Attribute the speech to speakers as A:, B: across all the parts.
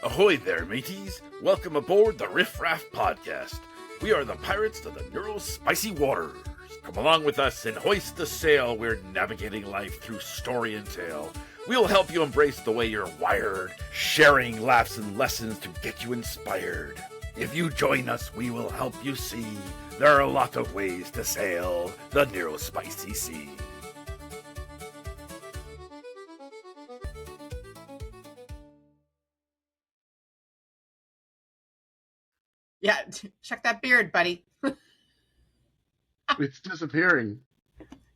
A: Ahoy there, mateys! Welcome aboard the Riff, Raff podcast. We are the pirates of the spicy waters. Come along with us and hoist the sail. We're navigating life through story and tale. We'll help you embrace the way you're wired, sharing laughs and lessons to get you inspired. If you join us, we will help you see there are a lot of ways to sail the spicy sea.
B: Yeah, check that beard, buddy.
C: It's disappearing.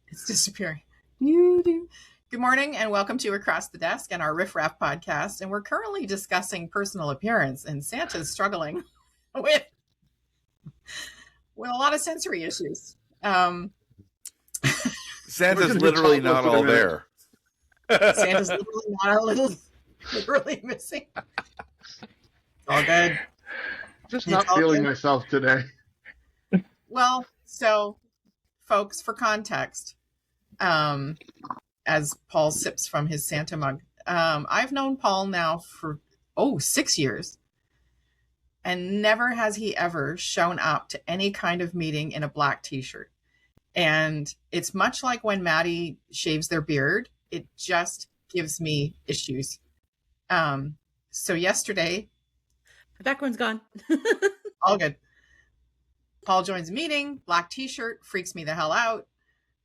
B: It's disappearing. Good morning and welcome to Across the Desk and our Riff Raff podcast. And we're currently discussing personal appearance, and Santa's struggling with a lot of sensory issues.
A: Santa's literally not all there.
B: Santa's literally not literally missing. All good.
C: Just not feeling myself today.
B: Well, so folks, for context, as Paul sips from his Santa mug, I've known Paul now for 6 years, and never has he ever shown up to any kind of meeting in a black t-shirt. And it's much like when Maddie shaves their beard, it just gives me issues. So yesterday,
D: the background's gone.
B: all good. Paul joins a meeting, black t-shirt, freaks me the hell out.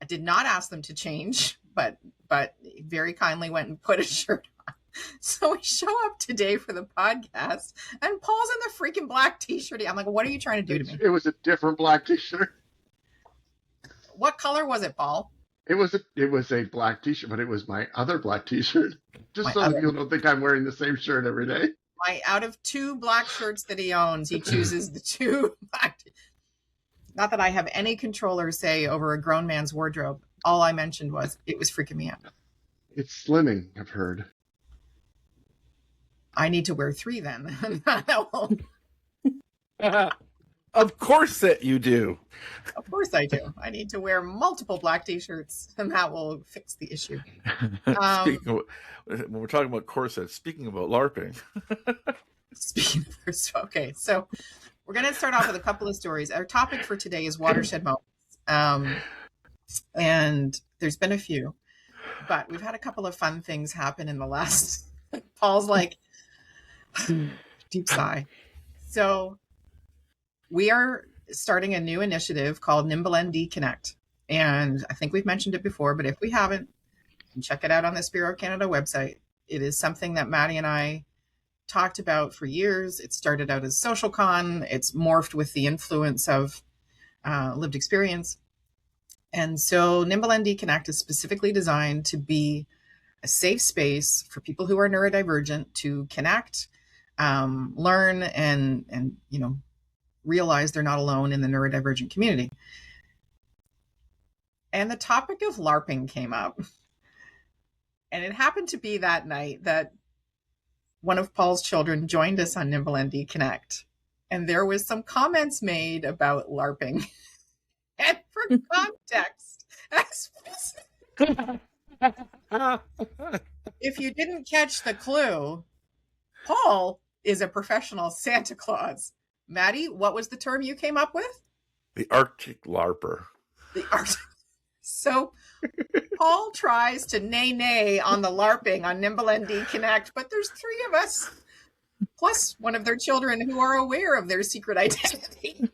B: I did not ask them to change, but very kindly went and put a shirt on. So we show up today for the podcast, and Paul's in the freaking black t-shirt. I'm like, what are you trying to do to me?
C: It was a different black t-shirt.
B: What color was it, Paul?
C: It was a black t-shirt, but it was my other black t-shirt. Just so people don't think I'm wearing the same shirt every day.
B: Out of 2 black shirts that he owns, he chooses the 2 black. Not that I have any control or say over a grown man's wardrobe. All I mentioned was it was freaking me out.
C: It's slimming, I've heard.
B: I need to wear 3 then.
A: Of course that you do.
B: Of course I do. I need to wear multiple black t-shirts, and that will fix the issue.
A: When we're talking about corsets, speaking about LARPing.
B: Okay, so we're going to start off with a couple of stories. Our topic for today is watershed moments. And there's been a few, but we've had a couple of fun things happen in the last. Paul's like, deep sigh. So we are starting a new initiative called Nimble ND Connect. And I think we've mentioned it before, but if we haven't, you can check it out on the Bureau of Canada website. It is something that Maddie and I talked about for years. It started out as social con. It's morphed with the influence of lived experience. And so Nimble ND Connect is specifically designed to be a safe space for people who are neurodivergent to connect, learn, and realize they're not alone in the neurodivergent community. And the topic of LARPing came up. And it happened to be that night that one of Paul's children joined us on Nimble ND Connect. And there was some comments made about LARPing. And for context, if you didn't catch the clue, Paul is a professional Santa Claus. Maddie, what was the term you came up with?
A: The Arctic LARPer.
B: The Arctic. So Paul tries to nay on the LARPing on Nimble ND Connect, but there's 3 of us, plus one of their children who are aware of their secret identity.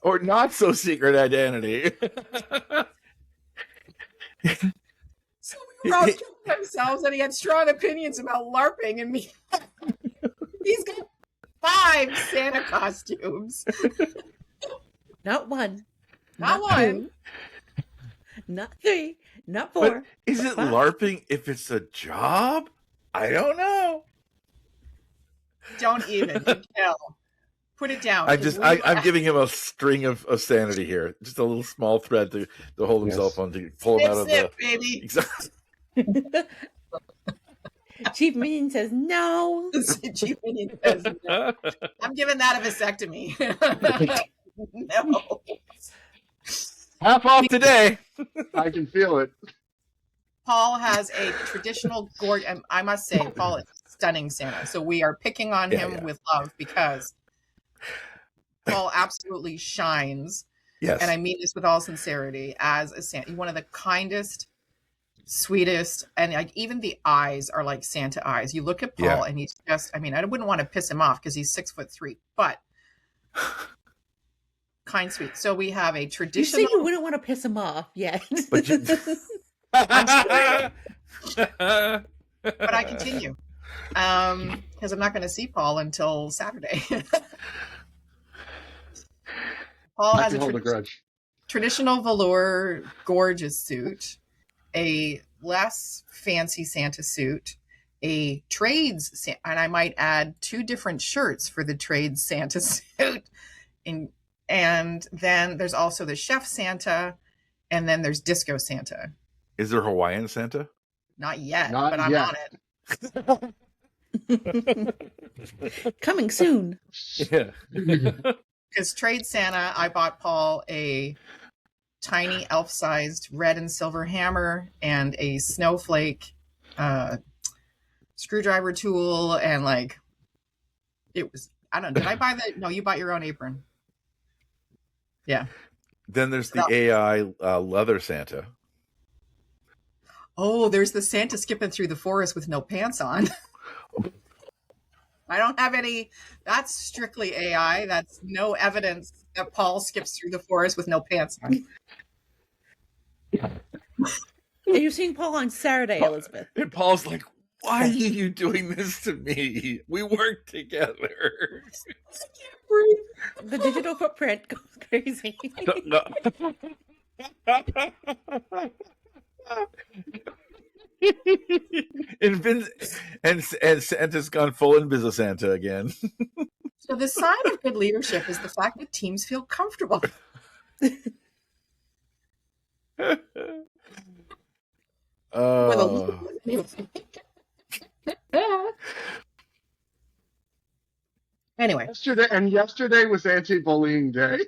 A: Or not so secret identity.
B: So we were all killing ourselves, and he had strong opinions about LARPing, and me. He's got 5 Santa costumes.
D: Not 1.
B: Not 1.
D: Not 3. Not 4.
A: But is it
D: 5.
A: LARPing if it's a job? I don't know.
B: Don't even. No. Put it down.
A: I'm giving him a string of sanity here. Just a little small thread to hold himself on, to pull him out of the...
B: baby.
A: Exactly.
D: Chief Minion says no.
B: Chief Minion says no. I'm giving that a vasectomy. No.
A: Half off today.
C: I can feel it.
B: Paul has a traditional gourd, and I must say, Paul is a stunning Santa. So we are picking on him with love because Paul absolutely shines.
A: Yes.
B: And I mean this with all sincerity as a Santa. One of the kindest, sweetest, and like even the eyes are like Santa eyes. You look at Paul and he's just, I mean, I wouldn't want to piss him off because he's 6'3", but kind, sweet. So we have a traditional.
D: You say you wouldn't want to piss him off yet.
A: But you...
B: but I continue because I'm not going to see Paul until Saturday. Paul has a traditional velour gorgeous suit, a less fancy Santa suit, a trades, and I might add 2 different shirts for the trades Santa suit. And then there's also the chef Santa, and then there's disco Santa.
A: Is there Hawaiian Santa?
B: Not yet, but I'm on
D: it. Coming soon.
A: Yeah.
B: Because Trade Santa, I bought Paul a tiny elf-sized red and silver hammer and a snowflake screwdriver tool, and like it was. I don't know. Did I buy the? No, you bought your own apron. Yeah.
A: Then there's the AI leather Santa.
B: Oh, there's the Santa skipping through the forest with no pants on. I don't have any. That's strictly AI. That's no evidence that Paul skips through the forest with no pants on.
D: Are you seeing Paul on Saturday, Elizabeth?
A: And Paul's like, why are you doing this to me? We work together.
D: The digital footprint goes crazy.
A: No. and Santa's gone full in business Santa again.
B: So the sign of good leadership is the fact that teams feel comfortable. Anyway,
C: yesterday was anti-bullying day.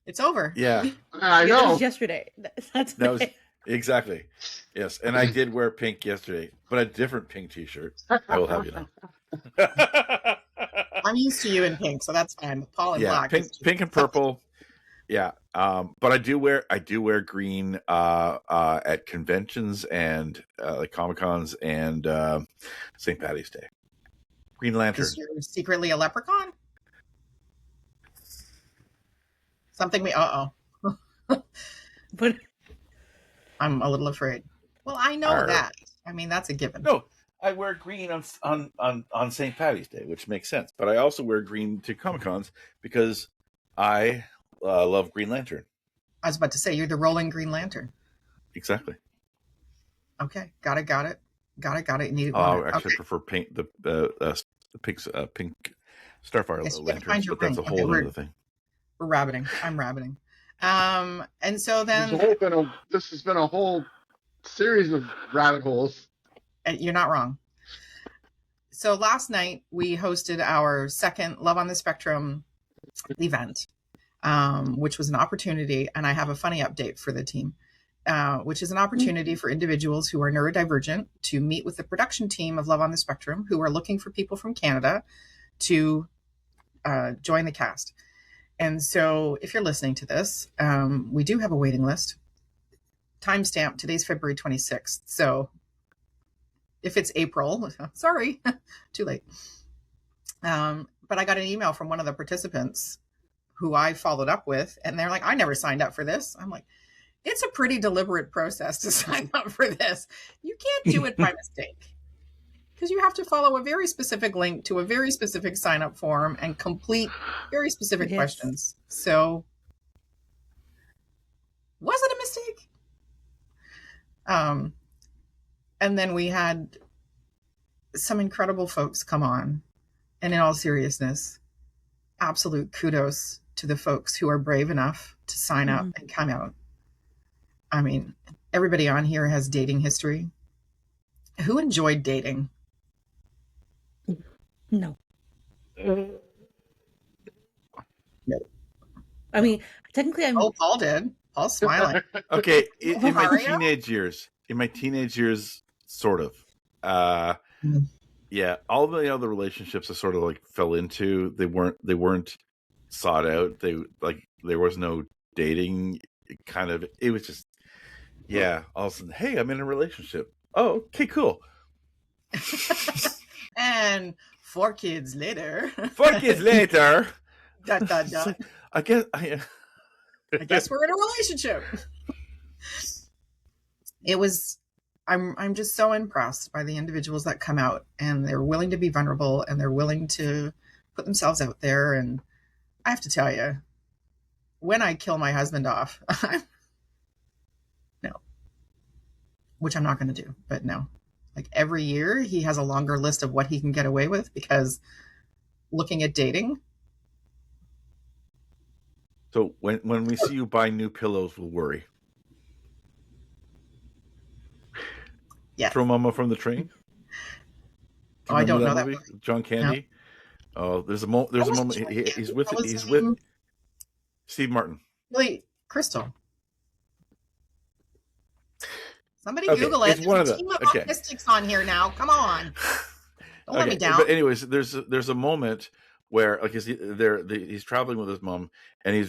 B: It's over.
A: Yeah,
C: I know.
D: It was yesterday. That
A: was exactly. Yes, and I did wear pink yesterday, but a different pink T-shirt. I will have you know.
B: I'm used to you in pink, so that's fine. Paul in black.
A: Pink and purple. Yeah, but I do wear green at conventions and like Comic Cons and St. Patty's Day. Green Lantern.
B: Is you're secretly a leprechaun? Something we
D: But
B: I'm a little afraid. Well, I know that. I mean, that's a given.
A: No, I wear green on St. Patty's Day, which makes sense. But I also wear green to Comic Cons because I love Green Lantern.
B: I was about to say you're the rolling Green Lantern.
A: Exactly.
B: Okay, got it. Need it.
A: Actually, I prefer pink. The pink Starfire lantern, but that's a whole other thing.
B: We're rabbiting. I'm rabbiting. And so then
C: this has been a whole series of rabbit holes.
B: You're not wrong. So last night we hosted our second Love on the Spectrum event, which was an opportunity, and I have a funny update for the team, which is an opportunity for individuals who are neurodivergent to meet with the production team of Love on the Spectrum, who are looking for people from Canada to join the cast. And so if you're listening to this, we do have a waiting list. Timestamp, today's February 26th. So if it's April, sorry, too late. But I got an email from one of the participants who I followed up with, and they're like, I never signed up for this. I'm like, it's a pretty deliberate process to sign up for this. You can't do it by mistake, because you have to follow a very specific link to a very specific sign-up form and complete very specific questions. So was it a mistake? And then we had some incredible folks come on. And in all seriousness, absolute kudos to the folks who are brave enough to sign up and come out. I mean, everybody on here has dating history. Who enjoyed dating?
D: No.
B: No.
D: I mean, technically,
B: Paul did. Paul's smiling.
A: Okay, in my teenage years, in my teenage years, sort of. Yeah, all the other relationships I sort of like fell into. They weren't sought out. There was no dating. It was just all of a sudden, hey, I'm in a relationship. Oh, okay, cool.
B: And 4 kids later.
A: 4 kids later.
B: Dot, dot, dot.
A: Like, I guess
B: I guess we're in a relationship. I'm just so impressed by the individuals that come out and they're willing to be vulnerable and they're willing to put themselves out there. And I have to tell you, when I kill my husband off, no, which I'm not going to do, but no, like every year he has a longer list of what he can get away with because looking at dating.
A: So when we see you buy new pillows, we'll worry.
B: Yeah.
A: Throw Mama from the Train.
B: I don't know that
A: movie?
B: movie.
A: John Candy. No. Oh, there's a moment. He's with Steve Martin.
B: Really, Crystal. Somebody Google it.
A: It's one of the
B: team of autistics on here now. Come on. Don't let me down.
A: But anyways, there's a moment where like he's traveling with his mom and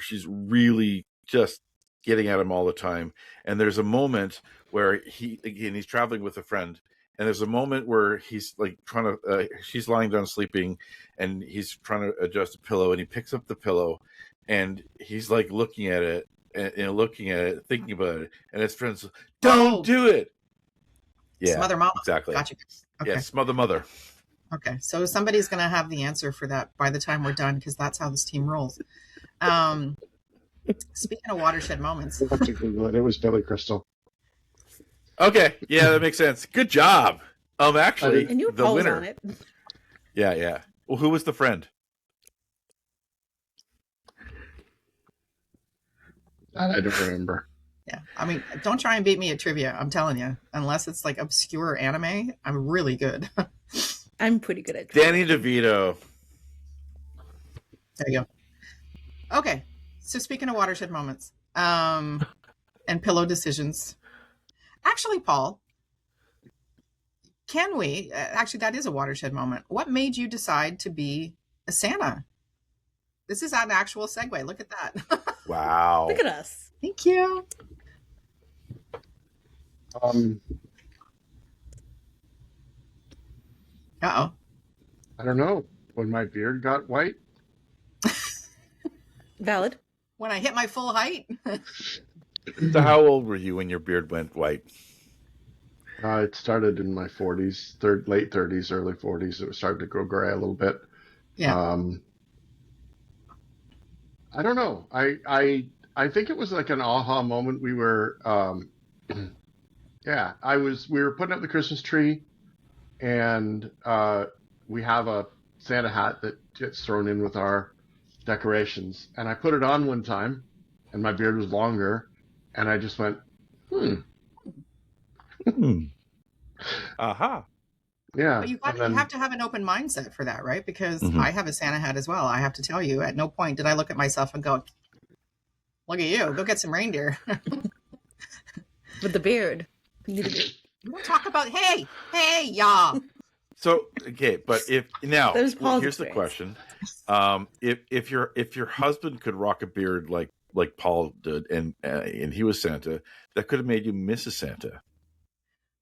A: she's really just getting at him all the time. And there's a moment where he's traveling with a friend. And there's a moment where he's like trying to, she's lying down sleeping and he's trying to adjust a pillow and he picks up the pillow and he's like looking at it and looking at it, thinking about it. And his friends, don't do it. Yeah,
B: Smother Mama.
A: Exactly.
B: Gotcha. Okay.
A: Yeah, Smother Mother.
B: Okay. So somebody's going to have the answer for that by the time we're done because that's how this team rolls. Speaking of watershed moments.
C: It was Billy Crystal.
A: Okay, yeah, that makes sense. Good job. Actually,
D: and you
A: the winner.
D: On it.
A: Yeah. Well, who was the friend?
C: That I don't remember.
B: Yeah, I mean, don't try and beat me at trivia. I'm telling you, unless it's like obscure anime, I'm really good.
D: I'm pretty good at trivia.
A: Danny DeVito.
B: There you go. Okay, so speaking of watershed moments, and pillow decisions. Actually, Paul, can we? Actually, that is a watershed moment. What made you decide to be a Santa? This is an actual segue. Look at that.
A: Wow.
D: Look at us.
B: Thank you.
C: Uh-oh. I don't know. When my beard got white.
D: Valid.
B: When I hit my full height.
A: So how old were you when your beard went white?
C: It started in my 40s, late 30s, early 40s. It was starting to grow gray a little bit.
B: Yeah.
C: I don't know. I think it was like an aha moment. We were, we were putting up the Christmas tree, and we have a Santa hat that gets thrown in with our decorations. And I put it on one time, and my beard was longer, and I just went,
A: Aha.
C: Yeah.
B: But you have to have an open mindset for that, right? Because I have a Santa hat as well. I have to tell you, at no point did I look at myself and go, look at you, go get some reindeer.
D: With the beard. You
B: don't talk about, hey, y'all.
A: So, okay, but here's
D: experience.
A: the question. If your husband could rock a beard like Paul did and he was Santa, that could have made you Mrs. Santa.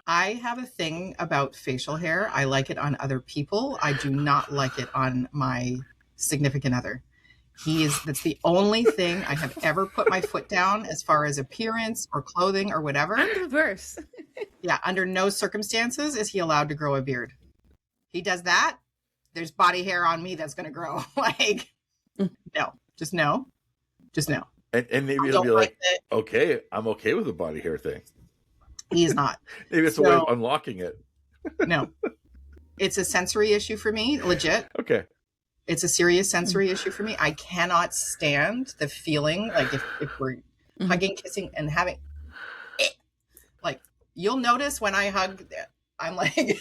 B: I have a thing about facial hair. I like it on other people. I do not like it on my significant other. That's the only thing I have ever put my foot down as far as appearance or clothing or whatever.
D: I'm the reverse.
B: Yeah, under no circumstances is he allowed to grow a beard. He does that, there's body hair on me that's going to grow. Like, no.
A: And maybe he'll be like, okay, I'm okay with the body hair thing.
B: He's not.
A: Maybe it's a way of unlocking it.
B: No. It's a sensory issue for me, legit.
A: Okay.
B: It's a serious sensory issue for me. I cannot stand the feeling, like if we're hugging, kissing, and having it. Like, you'll notice when I hug, I'm like,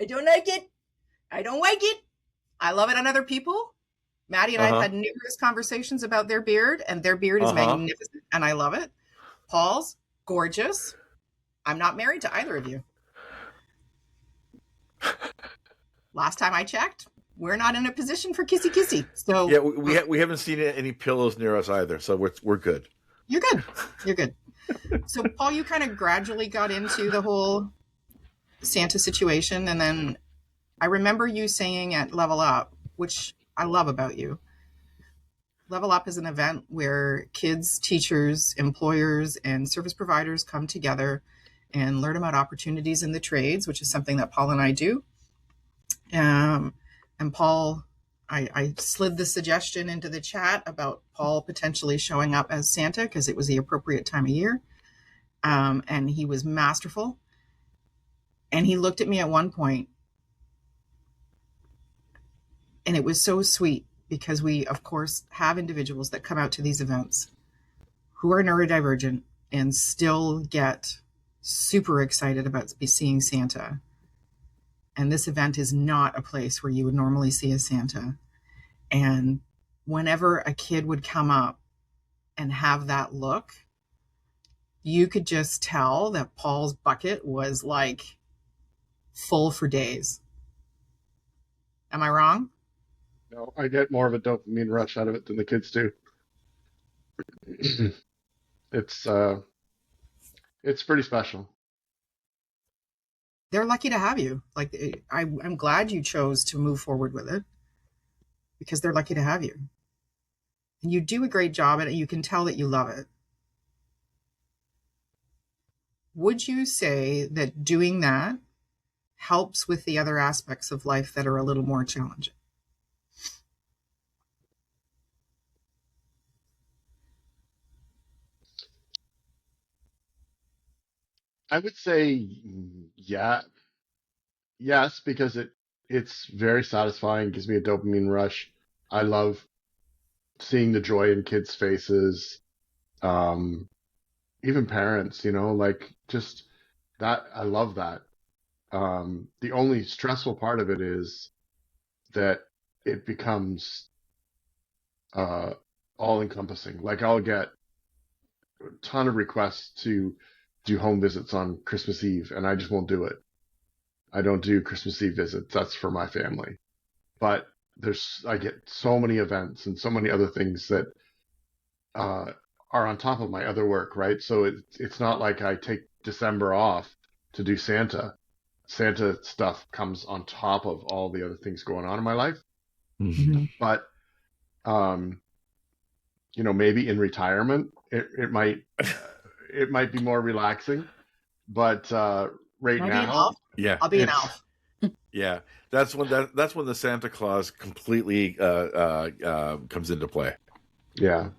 B: I don't like it. I don't like it. I love it on other people. Maddie and I have had numerous conversations about their beard, and their beard is magnificent, and I love it. Paul's gorgeous. I'm not married to either of you. Last time I checked, we're not in a position for kissy kissy. So
A: yeah, we haven't seen any pillows near us either, so we're good.
B: You're good. You're good. So Paul, you kind of gradually got into the whole Santa situation, and then I remember you saying at Level Up, which I love about you. Level Up is an event where kids, teachers, employers, and service providers come together and learn about opportunities in the trades, which is something that Paul and I do. And Paul, I slid the suggestion into the chat about Paul potentially showing up as Santa because it was the appropriate time of year. And he was masterful. And he looked at me at one point, and it was so sweet because we, of course, have individuals that come out to these events who are neurodivergent and still get super excited about seeing Santa. And this event is not a place where you would normally see a Santa. And whenever a kid would come up and have that look, you could just tell that Paul's bucket was like full for days. Am I wrong?
C: No, I get more of a dopamine rush out of it than the kids do. It's pretty special.
B: They're lucky to have you. Like, I'm glad you chose to move forward with it because they're lucky to have you. And you do a great job at it. You can tell that you love it. Would you say that doing that helps with the other aspects of life that are a little more challenging?
C: I would say yes, because it's very satisfying, gives me a dopamine rush. I love seeing the joy in kids' faces, even parents, like just that. I love that. The only stressful part of it is that it becomes all encompassing. Like I'll get a ton of requests to do home visits on Christmas Eve, and I just won't do it. I don't do Christmas Eve visits. That's for my family. But I get so many events and so many other things that are on top of my other work, right? So it's not like I take December off to do Santa. Santa stuff comes on top of all the other things going on in my life.
B: Mm-hmm.
C: But maybe in retirement it might be more relaxing. But right now,
A: yeah,
B: I'll be an elf.
A: Yeah, that's when the Santa Claus completely comes into play.
C: Yeah.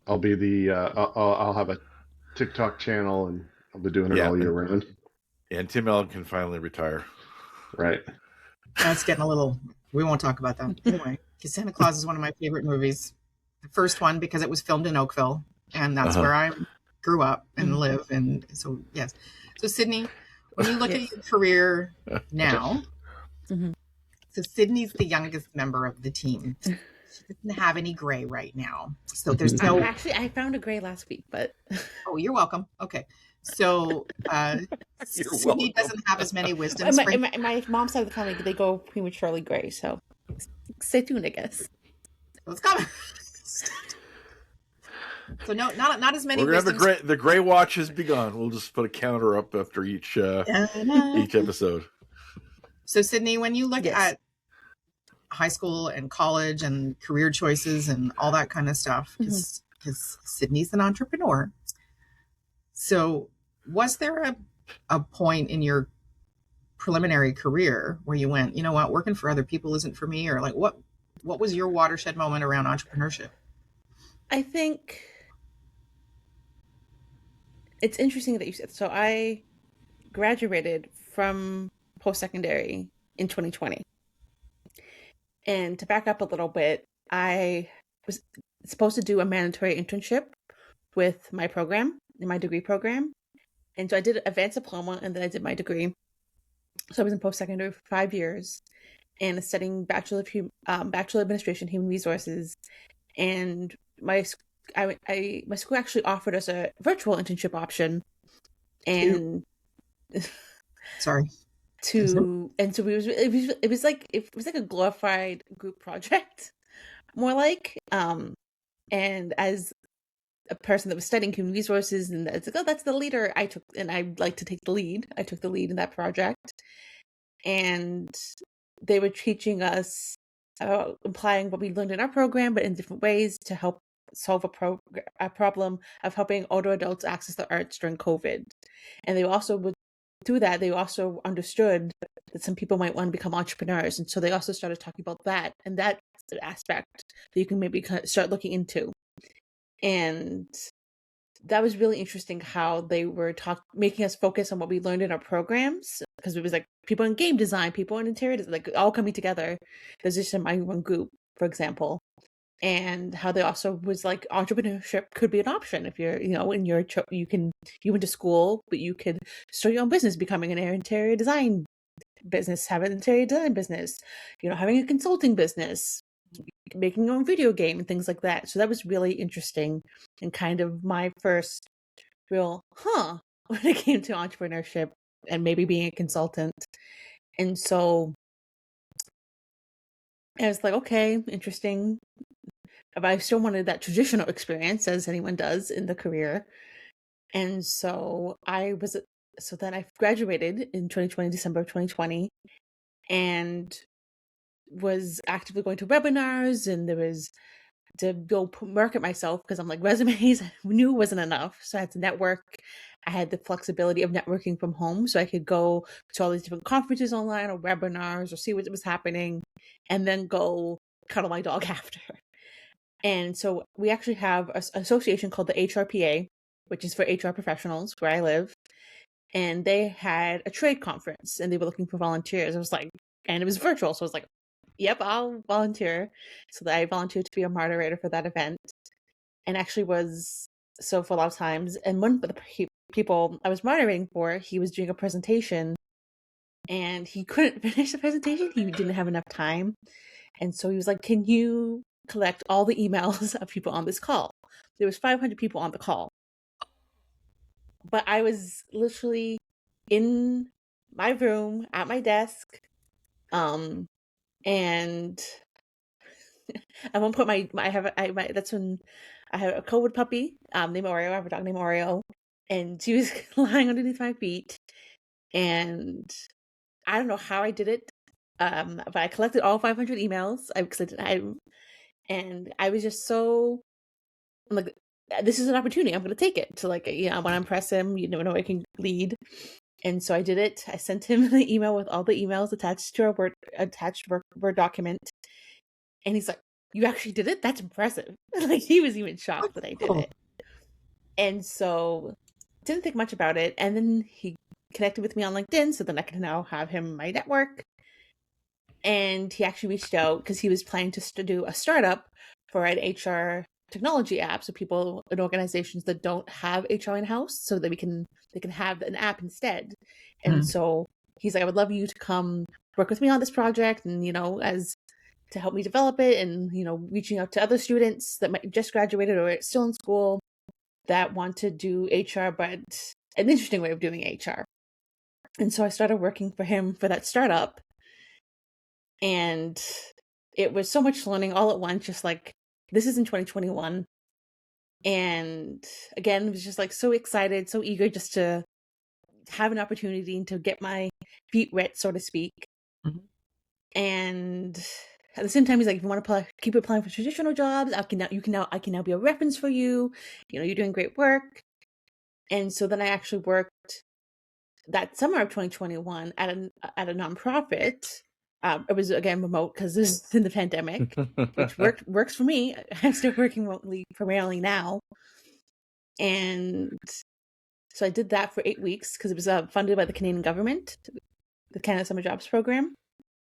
C: I'll be I'll have a TikTok channel and I'll be doing it all year round.
A: And Tim Allen can finally retire.
C: Right.
B: That's getting a little. We won't talk about that anyway. Because Santa Claus is one of my favorite movies. The first one because it was filmed in Oakville, and that's where I grew up and live. And so yes. So Sydney, when you look at your career now, so Sydney's the youngest member of the team. She doesn't have any gray right now. So there's no...
D: Actually, I found a gray last week, but...
B: Oh, you're welcome. Okay. So Sydney doesn't have as many wisdom springs.
D: My mom's side of the family, they go prematurely gray, so stay tuned, I guess.
B: It's coming. So no, not as many.
A: We're gonna have the gray watch has begun. We'll just put a counter up after each episode.
B: So Sydney, when you look at high school and college and career choices and all that kind of stuff, because Sydney's an entrepreneur. So was there a point in your preliminary career where you went, you know what, working for other people isn't for me, or like what was your watershed moment around entrepreneurship?
D: I think it's interesting that you said, so I graduated from post-secondary in 2020. And to back up a little bit, I was supposed to do a mandatory internship with my program, in my degree program. And so I did an advanced diploma and then I did my degree. So I was in post-secondary for 5 years and studying Bachelor of Administration, Human Resources. And my my school actually offered us a virtual internship option, and
B: Sorry.
D: so it was like a glorified group project, more like. And as a person that was studying human resources, and it's like, oh, that's the leader. I like to take the lead. I took the lead in that project, and they were teaching us applying what we learned in our program, but in different ways to help solve a problem of helping older adults access the arts during COVID. And they also would do that. They also understood that some people might want to become entrepreneurs, and so they also started talking about that, and that's an aspect that you can maybe start looking into. And that was really interesting how they were making us focus on what we learned in our programs, because it was like people in game design, people in interior design, like all coming together. There's just in my one group, for example, and how they also was like entrepreneurship could be an option if you're, in your you went to school, but you could start your own business, becoming an interior design business, have an interior design business, having a consulting business, making your own video game and things like that. So that was really interesting and kind of my first real when it came to entrepreneurship and maybe being a consultant. And so I was like, okay, interesting. But I still wanted that traditional experience, as anyone does in the career. And so then I graduated in 2020, December of 2020, and was actively going to webinars, and there was to go market myself, because I'm like, resumes I knew wasn't enough. So I had to network. I had the flexibility of networking from home, so I could go to all these different conferences online or webinars or see what was happening, and then go cuddle my dog after. And so we actually have an association called the HRPA, which is for HR professionals where I live. And they had a trade conference, and they were looking for volunteers. I was like, and it was virtual. So I was like, yep, I'll volunteer. So that I volunteered to be a moderator for that event, and actually was for a lot of times. And one of the people I was moderating for, he was doing a presentation, and he couldn't finish the presentation. He didn't have enough time. And so he was like, can you collect all the emails of people on this call? There was 500 people on the call. But I was literally in my room at my desk. And at one point, that's when I had a COVID puppy named Oreo. I have a dog named Oreo, and she was lying underneath my feet. And I don't know how I did it, but I collected all 500 emails. And I was just so, I'm like, this is an opportunity. I'm going to take it. So I want to impress him. You never know, I can lead. And so I did it. I sent him the email with all the emails attached to our Word document. And he's like, you actually did it? That's impressive. Like, he was even shocked that I did it. And so didn't think much about it. And then he connected with me on LinkedIn, so then I can now have him in my network. And he actually reached out because he was planning to do a startup for an HR technology app, so people in organizations that don't have HR in-house, so that they can have an app instead. And so he's like, I would love you to come work with me on this project, and as to help me develop it, and reaching out to other students that might just graduated or are still in school that want to do HR, but an interesting way of doing HR. And so I started working for him for that startup, and it was so much learning all at once. Just like, this is in 2021, and again, was just like so excited, so eager just to have an opportunity to get my feet wet, so to speak. And at the same time, he's like, if you want to keep applying for traditional jobs, I can now be a reference for you. You're doing great work. And so then I actually worked that summer of 2021 at a nonprofit. It was again remote because this is in the pandemic, which works for me. I'm still working remotely primarily now. And so I did that for 8 weeks because it was funded by the Canadian government, the Canada Summer Jobs Program.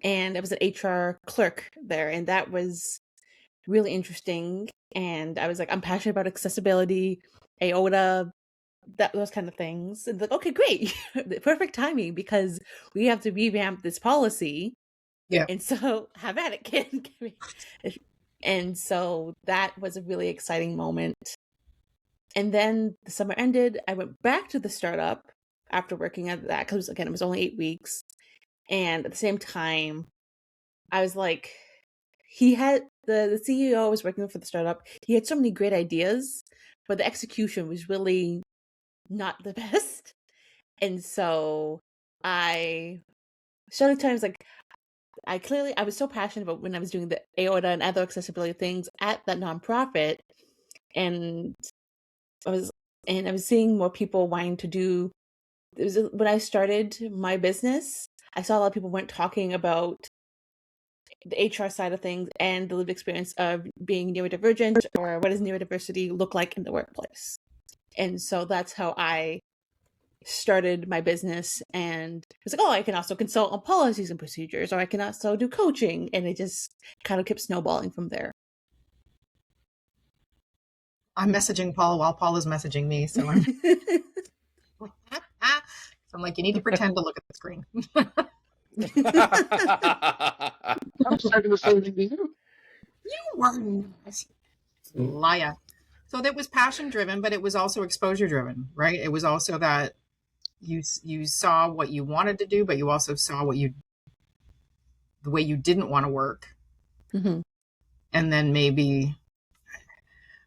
D: And I was an HR clerk there, and that was really interesting. And I was like, I'm passionate about accessibility, AOTA, those kind of things. And like, okay, great, perfect timing, because we have to revamp this policy.
B: Yeah.
D: And so have at it, kid. And so that was a really exciting moment. And then the summer ended. I went back to the startup after working at that because, again, it was only 8 weeks. And at the same time, I was like, he had the CEO was working for the startup. He had so many great ideas, but the execution was really not the best. And so I started telling, I was so passionate about when I was doing the aorta and other accessibility things at that nonprofit, and I was seeing more people wanting to do. When I started my business, I saw a lot of people weren't talking about the HR side of things and the lived experience of being neurodivergent, or what does neurodiversity look like in the workplace. And so that's how I started my business, and it was like, oh, I can also consult on policies and procedures, or I can also do coaching, and it just kind of kept snowballing from there.
B: I'm messaging Paul while Paul is messaging me, so I'm like, you need to pretend to look at the screen.
C: I'm starting the same thing to you.
B: You were liar. So that was passion driven, but it was also exposure driven, right? It was also that you saw what you wanted to do, but you also saw the way you didn't want to work.
D: Mm-hmm.
B: And then maybe,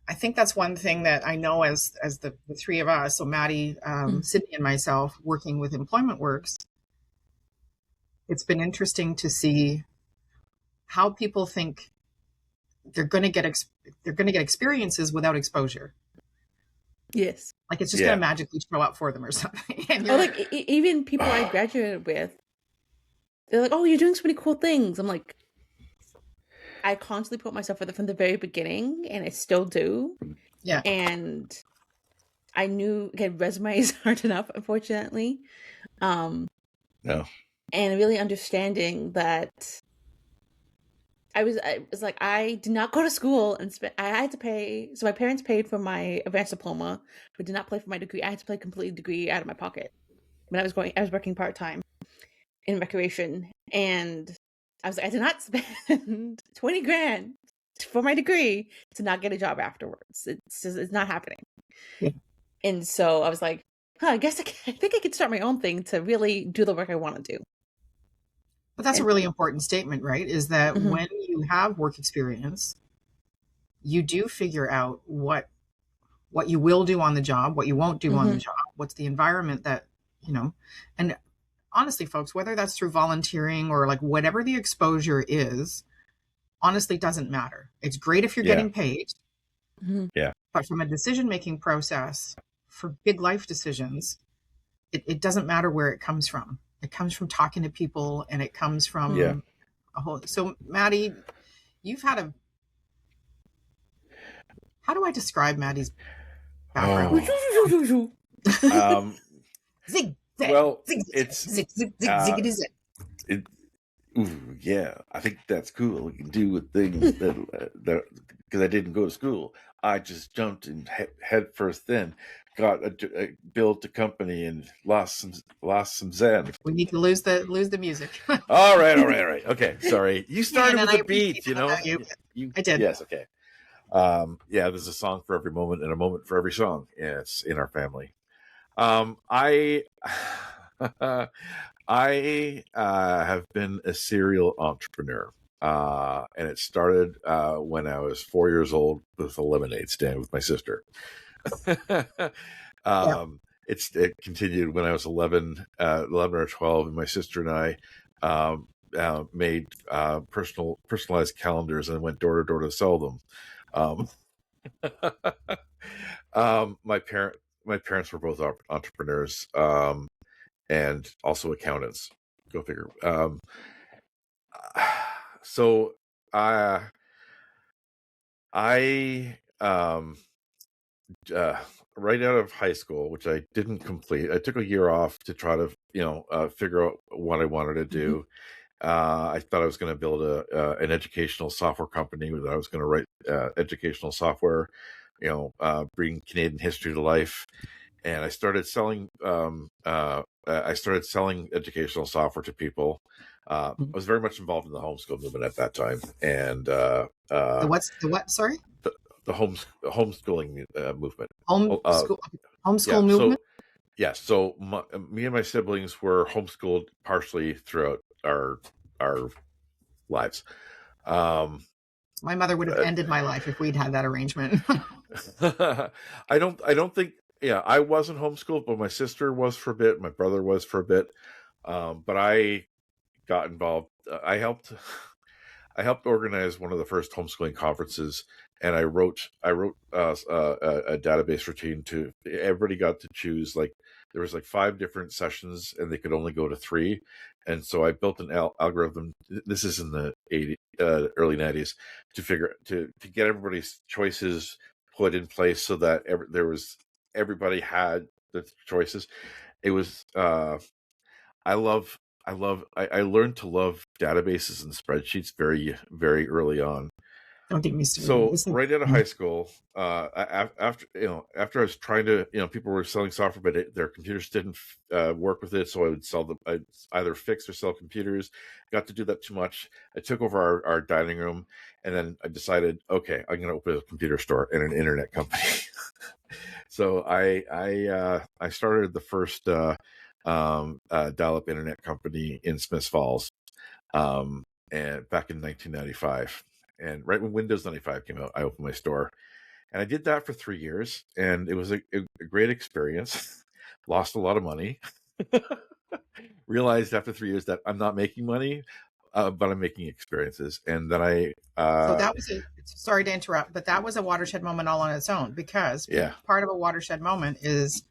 B: I think that's one thing that I know as the three of us, so Maddie, Sydney, and myself, working with Employment Works, it's been interesting to see how people think they're going to get experiences without exposure.
D: Yes,
B: like it's just going to magically show up for them or something. And
D: even people I graduated with, they're like, "Oh, you're doing so many cool things." I'm like, I constantly put myself with it from the very beginning, and I still do.
B: Yeah.
D: And I knew, again, resume is hard enough, unfortunately.
A: No.
D: And really understanding that I was like, I did not go to school and I had to pay. So my parents paid for my advanced diploma, but did not pay for my degree. I had to pay a complete degree out of my pocket when I was working part-time in recreation. And I was like, I did not spend 20 grand for my degree to not get a job afterwards. It's not happening.
B: Yeah.
D: And so I was like, I guess I think I could start my own thing to really do the work I want to do.
B: But that's a really important statement, right? Is that when you have work experience, you do figure out what you will do on the job, what you won't do on the job, what's the environment that, and honestly, folks, whether that's through volunteering or like whatever the exposure is, honestly doesn't matter. It's great if you're getting paid.
A: Yeah.
B: But from a decision-making process for big life decisions, it doesn't matter where it comes from. It comes from talking to people, and it comes from a whole. So, Maddie, you've had how do I describe Maddie's background? Zig, zag,
A: well,
B: zig,
A: it's
B: zig, zig, zig, ziggity, zig.
A: I think that's cool. We can do with things that because I didn't go to school. I just jumped in head first in, built a company and lost some zen.
B: We need to lose the music.
A: All right. Okay, sorry. You started with the beat,
B: I did.
A: Yes, okay. There's a song for every moment and a moment for every song. Yeah, it's in our family. I have been a serial entrepreneur. And it started when I was 4 years old with a lemonade stand with my sister. It continued when I was 11 or 12, and my sister and I made personalized calendars and went door to door to sell them. My parents were both entrepreneurs and also accountants. Go figure. So I right out of high school, which I didn't complete, I took a year off to try to figure out what I wanted to do. I thought I was going to build an educational software company that I was going to write educational software, bring Canadian history to life. And I started selling I started selling educational software to people. I was very much involved in the homeschool movement at that time, and
B: The what? Sorry,
A: the homeschooling movement.
B: homeschool
A: Yeah.
B: homeschool
A: So
B: movement.
A: yeah. So me and my siblings were homeschooled partially throughout our lives.
B: My mother would have ended my life if we'd had that arrangement.
A: I don't think. Yeah, I wasn't homeschooled, but my sister was for a bit. My brother was for a bit. But I got involved. I helped organize one of the first homeschooling conferences, and I wrote a database routine to everybody got to choose. Like there was like 5 different sessions, and they could only go to 3. And so I built an algorithm. This is in the early 90s to get everybody's choices put in place so that everybody had the choices. It was I learned to love databases and spreadsheets very, very early on.
B: Don't get me started.
A: So right out of high school, after I was trying to, people were selling software, but their computers didn't work with it. So I would sell them. I'd either fix or sell computers. Got to do that too much. I took over our dining room, and then I decided, okay, I'm going to open a computer store and an internet company. So I started the first dial-up internet company in Smiths Falls, and back in 1995. And right when Windows 95 came out, I opened my store, and I did that for 3 years, and it was a great experience. Lost a lot of money. Realized after 3 years that I'm not making money, but I'm making experiences. And then
B: so that was sorry to interrupt, but that was a watershed moment all on its own, because part of a watershed moment is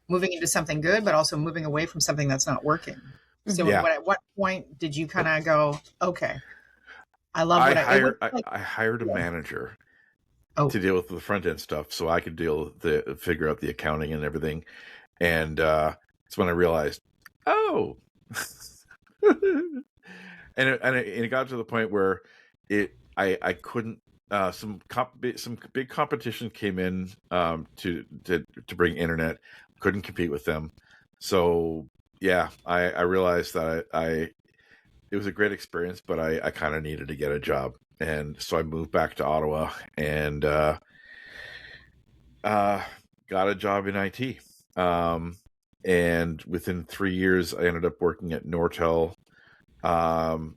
B: moving into something good, but also moving away from something that's not working. So at what point did you kind of go, okay, I love what
A: I hired a manager to deal with the front end stuff, so I could figure out the accounting and everything. And it's when I realized, and it got to the point where I couldn't. Some big competition came in to bring internet. Couldn't compete with them. So yeah, I realized that it was a great experience, but I kind of needed to get a job. And so I moved back to Ottawa and got a job in IT. And within 3 years, I ended up working at Nortel, and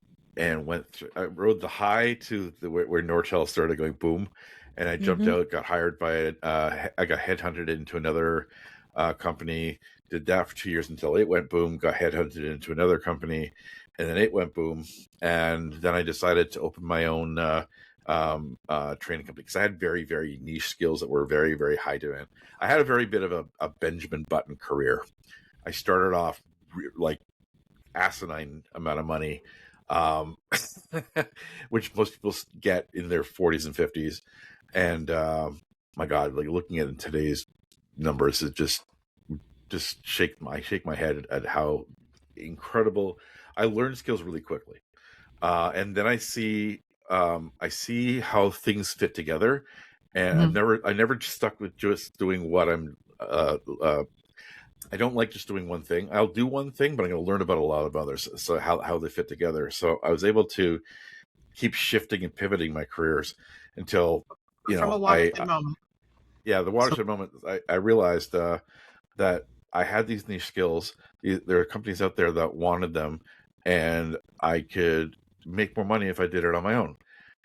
A: I rode the high to where Nortel started going boom. And I jumped out, got hired by I got headhunted into another company, did that for 2 years until it went boom, got headhunted into another company, and then it went boom. And then I decided to open my own training company, because I had very, very niche skills that were very, very high demand. I had a very bit of a Benjamin Button career. I started off like asinine amount of money, which most people get in their 40s and 50s. And my God, like looking at today's numbers, it just shake my head at how incredible. I learned skills really quickly, and then I see how things fit together, and I never stuck with just doing what I'm. I don't like just doing one thing. I'll do one thing, but I'm going to learn about a lot of others, so how they fit together. So I was able to keep shifting and pivoting my careers until
B: from a watershed moment.
A: Yeah, the watershed moment. I realized that I had these niche skills. There are companies out there that wanted them, and I could make more money if I did it on my own.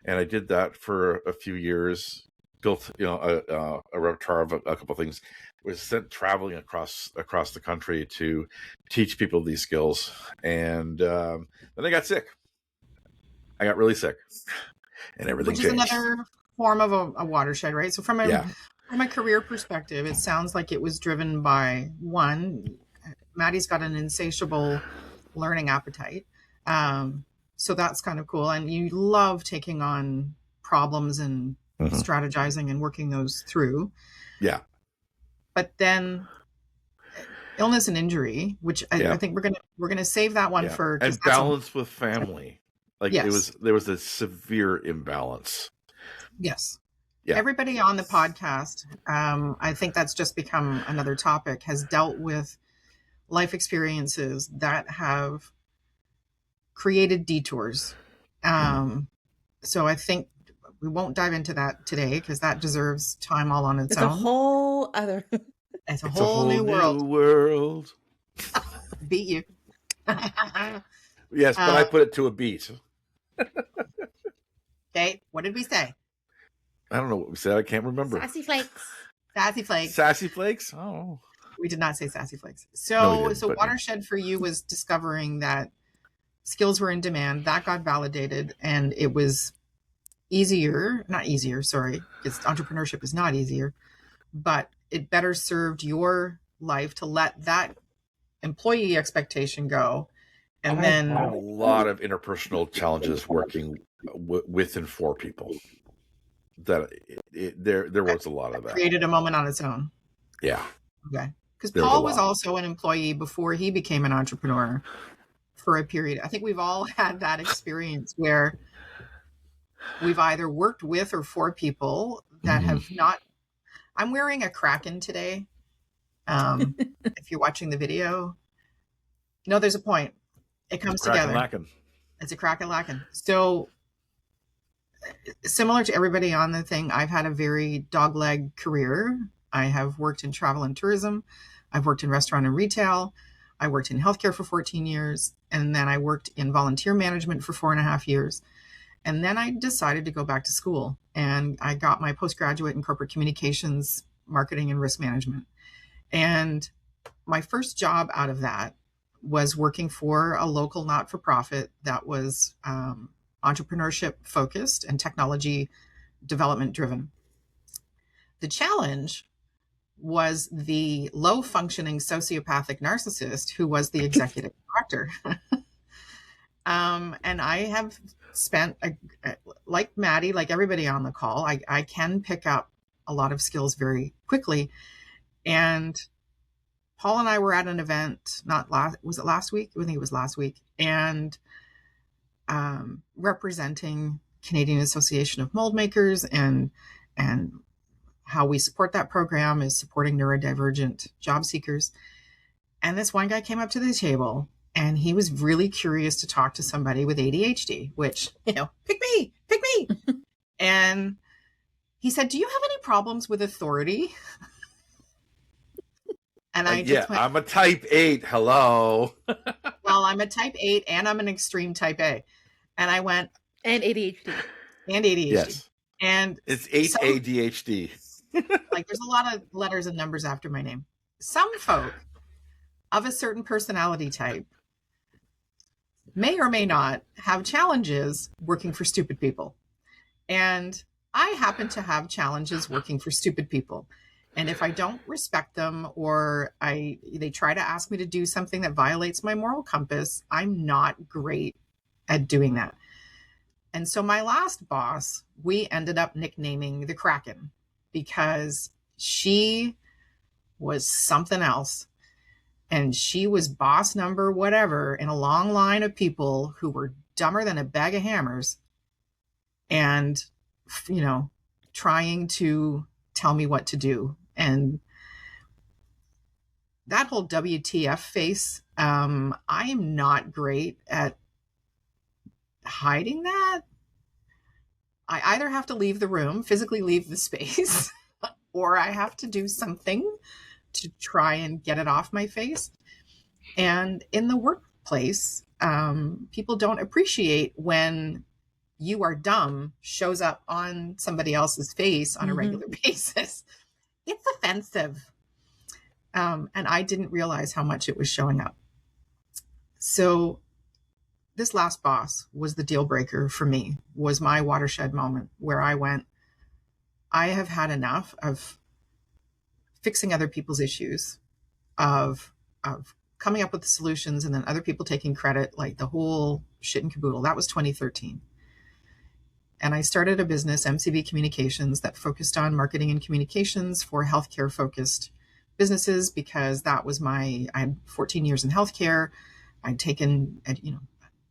A: And I did that for a few years. Built a repertoire of a couple of things. Was sent traveling across the country to teach people these skills, and then I got sick. I got really sick, and everything changed.
B: Which is another form of a watershed, right? So from a career perspective, it sounds like it was driven by one. Maddie's got an insatiable learning appetite, so that's kind of cool, and you love taking on problems and strategizing and working those through.
A: Yeah.
B: But then illness and injury, which I think we're gonna save that one for,
A: and balance with family. Like there was a severe imbalance.
B: Yes.
A: Yeah.
B: Everybody on the podcast, I think that's just become another topic, has dealt with life experiences that have created detours. So I think we won't dive into that today because that deserves time all on its
D: It's
B: own.
D: a whole other.
B: It's a whole new
A: world.
B: Beat you.
A: Yes, but I put it to a beat.
B: Okay, what did we say?
A: I don't know what we said. I can't remember.
D: Sassy flakes.
B: Sassy flakes.
A: Sassy flakes? Oh.
B: We did not say sassy flakes. So,
A: No, we didn't, but
B: Watershed for you was discovering that skills were in demand. That got validated, and it was not easier, sorry, because entrepreneurship is not easier, but it better served your life to let that employee expectation go. And then
A: a lot of interpersonal challenges working with and for people. There was a lot of that.
B: Created a moment on its own.
A: Yeah.
B: Okay. Because Paul was also an employee before he became an entrepreneur for a period. I think we've all had that experience where we've either worked with or for people that have not. I'm wearing a Kraken today. If you're watching the video, no, there's a point. It comes together. It's a Kraken-Lacken. So similar to everybody on the thing, I've had a very dogleg career. I have worked in travel and tourism. I've worked in restaurant and retail. I worked in healthcare for 14 years. And then I worked in volunteer management for 4.5 years. And then I decided to go back to school, and I got my postgraduate in corporate communications, marketing, and risk management. And my first job out of that was working for a local not-for-profit that was entrepreneurship focused and technology development driven. The challenge was the low functioning sociopathic narcissist who was the executive director. And I have spent, like Maddie, like everybody on the call, I can pick up a lot of skills very quickly. And Paul and I were at an event, was it last week? I think it was last week. And representing Canadian Association of Mold Makers, and how we support that program is supporting neurodivergent job seekers. And this one guy came up to the table, and he was really curious to talk to somebody with ADHD, which, pick me. And he said, "Do you have any problems with authority?" And I just went,
A: I'm a type 8. Hello.
B: Well, I'm a type 8 and I'm an extreme type A. And I went,
D: and ADHD.
A: Yes.
B: And
A: it's 8 ADHD.
B: Like, there's a lot of letters and numbers after my name. Some folk of a certain personality type may or may not have challenges working for stupid people. And I happen to have challenges working for stupid people. And if I don't respect them, or they try to ask me to do something that violates my moral compass, I'm not great at doing that. And so my last boss, we ended up nicknaming the Kraken, because she was something else. And she was boss number whatever in a long line of people who were dumber than a bag of hammers, and, trying to tell me what to do. And that whole WTF face, I am not great at hiding that. I either have to leave the room, physically leave the space, or I have to do something to try and get it off my face. And in the workplace, people don't appreciate when "you are dumb" shows up on somebody else's face on a regular basis. It's offensive. And I didn't realize how much it was showing up. So this last boss was the deal breaker for me, was my watershed moment where I went, I have had enough of fixing other people's issues, of coming up with the solutions and then other people taking credit, like the whole shit and caboodle. That was 2013. And I started a business, MCB Communications, that focused on marketing and communications for healthcare focused businesses, because that was I had 14 years in healthcare. I'd taken,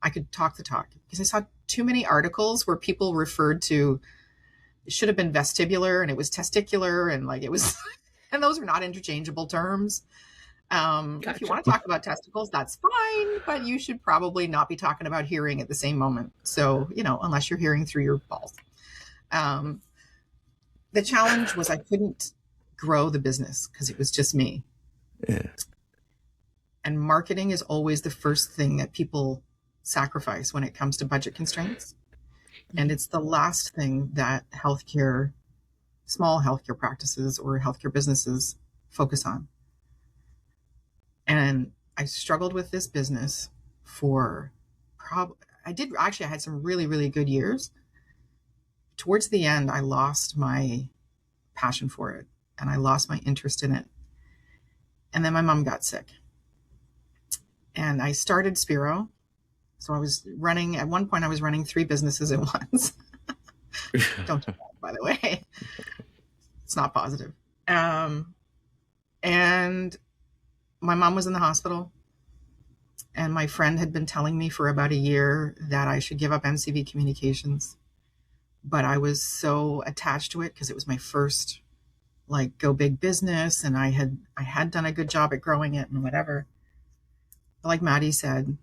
B: I could talk the talk, because I saw too many articles where people referred to, it should have been vestibular and it was testicular, and like it was, and those are not interchangeable terms. If you
D: Gotcha.
B: want to talk about testicles, that's fine, but you should probably not be talking about hearing at the same moment. So, unless you're hearing through your balls. The challenge was I couldn't grow the business because it was just me.
A: Yeah.
B: And marketing is always the first thing that people sacrifice when it comes to budget constraints. And it's the last thing that small healthcare practices or healthcare businesses focus on. And I struggled with this business for I had some really, really good years. Towards the end, I lost my passion for it and I lost my interest in it. And then my mom got sick. And I started Spiro. So at one point I was running 3 businesses at once. Don't do that, by the way. It's not positive. And my mom was in the hospital. And my friend had been telling me for about a year that I should give up MCV Communications. But I was so attached to it because it was my first go big business. And I had done a good job at growing it and whatever. But like Maddie said,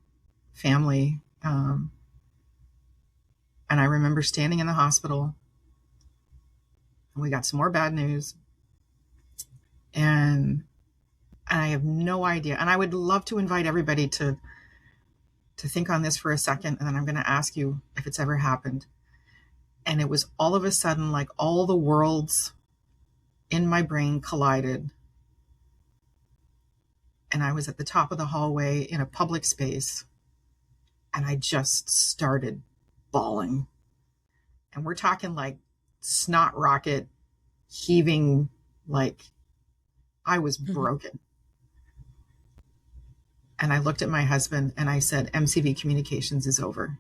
B: family. And I remember standing in the hospital and we got some more bad news. And I have no idea. And I would love to invite everybody to think on this for a second. And then I'm going to ask you if it's ever happened. And it was all of a sudden like all the worlds in my brain collided. And I was at the top of the hallway in a public space. And I just started bawling. And we're talking like snot rocket heaving, like I was broken. And I looked at my husband and I said, MCV Communications is over.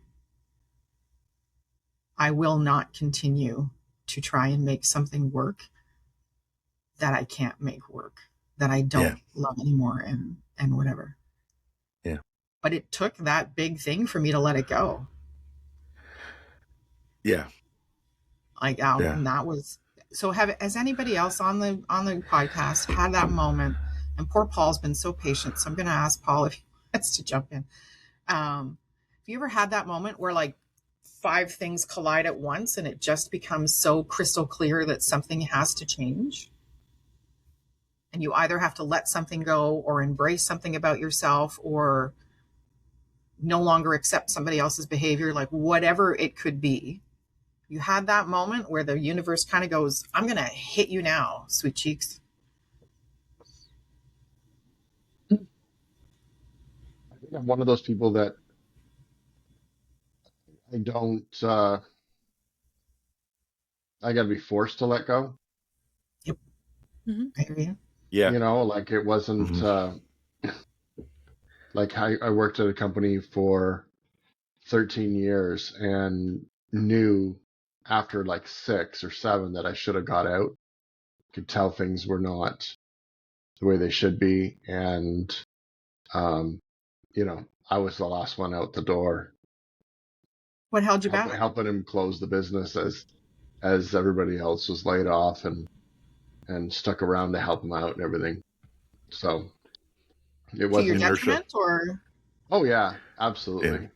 B: I will not continue to try and make something work that I can't make work, that I don't love anymore and whatever.
A: Yeah.
B: But it took that big thing for me to let it go.
A: Yeah.
B: And that was, so has anybody else on the podcast had that moment? And poor Paul's been so patient. So I'm going to ask Paul if he wants to jump in. Have you ever had that moment where 5 things collide at once and it just becomes so crystal clear that something has to change? And you either have to let something go or embrace something about yourself or no longer accept somebody else's behavior, whatever it could be. You had that moment where the universe kind of goes, I'm going to hit you now, sweet cheeks.
C: I think I'm one of those people that I don't, I got to be forced to let go.
B: Yep. Mm-hmm. I hear you.
A: Yeah.
C: It wasn't, I worked at a company for 13 years and knew after 6 or 7 that I should have got out. Could tell things were not the way they should be. And, I was the last one out the door.
B: What held you back?
C: Helping him close the business as everybody else was laid off and stuck around to help him out and everything. So it wasn't
B: to your detriment or?
C: Oh yeah, absolutely.
A: Yeah.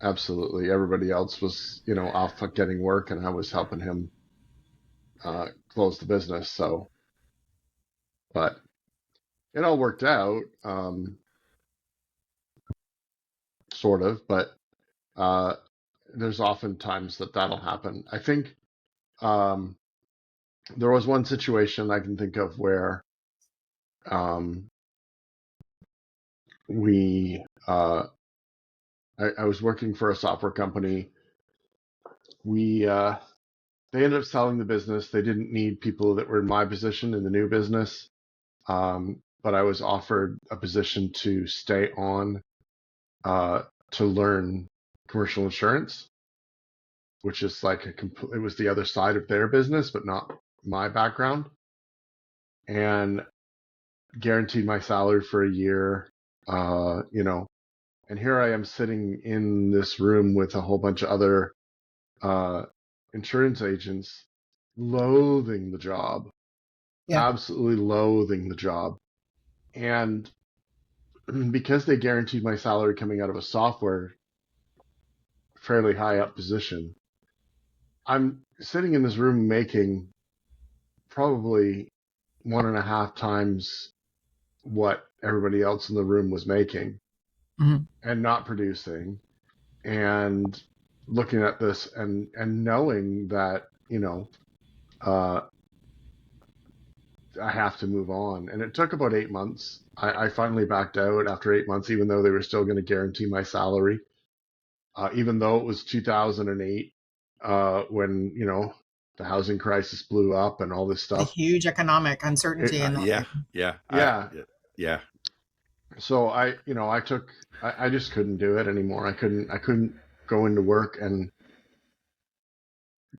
C: Absolutely. Everybody else was, off getting work and I was helping him close the business. So, but it all worked out, sort of, but there's often times that'll happen. I think there was one situation I can think of where I was working for a software company. They ended up selling the business. They didn't need people that were in my position in the new business. But I was offered a position to stay on to learn commercial insurance, which is it was the other side of their business, but not my background, and guaranteed my salary for a year, and here I am sitting in this room with a whole bunch of other insurance agents, loathing the job, absolutely loathing the job. And because they guaranteed my salary coming out of a software fairly high up position, I'm sitting in this room making probably 1.5 times what everybody else in the room was making, and not producing, and looking at this and knowing that, uh, I have to move on. And it took about 8 months. I finally backed out after 8 months, even though they were still going to guarantee my salary, even though it was 2008, when, the housing crisis blew up and all this
B: The
C: stuff.
B: huge economic uncertainty
A: Yeah.
C: Yeah. So I just couldn't do it anymore. I couldn't go into work and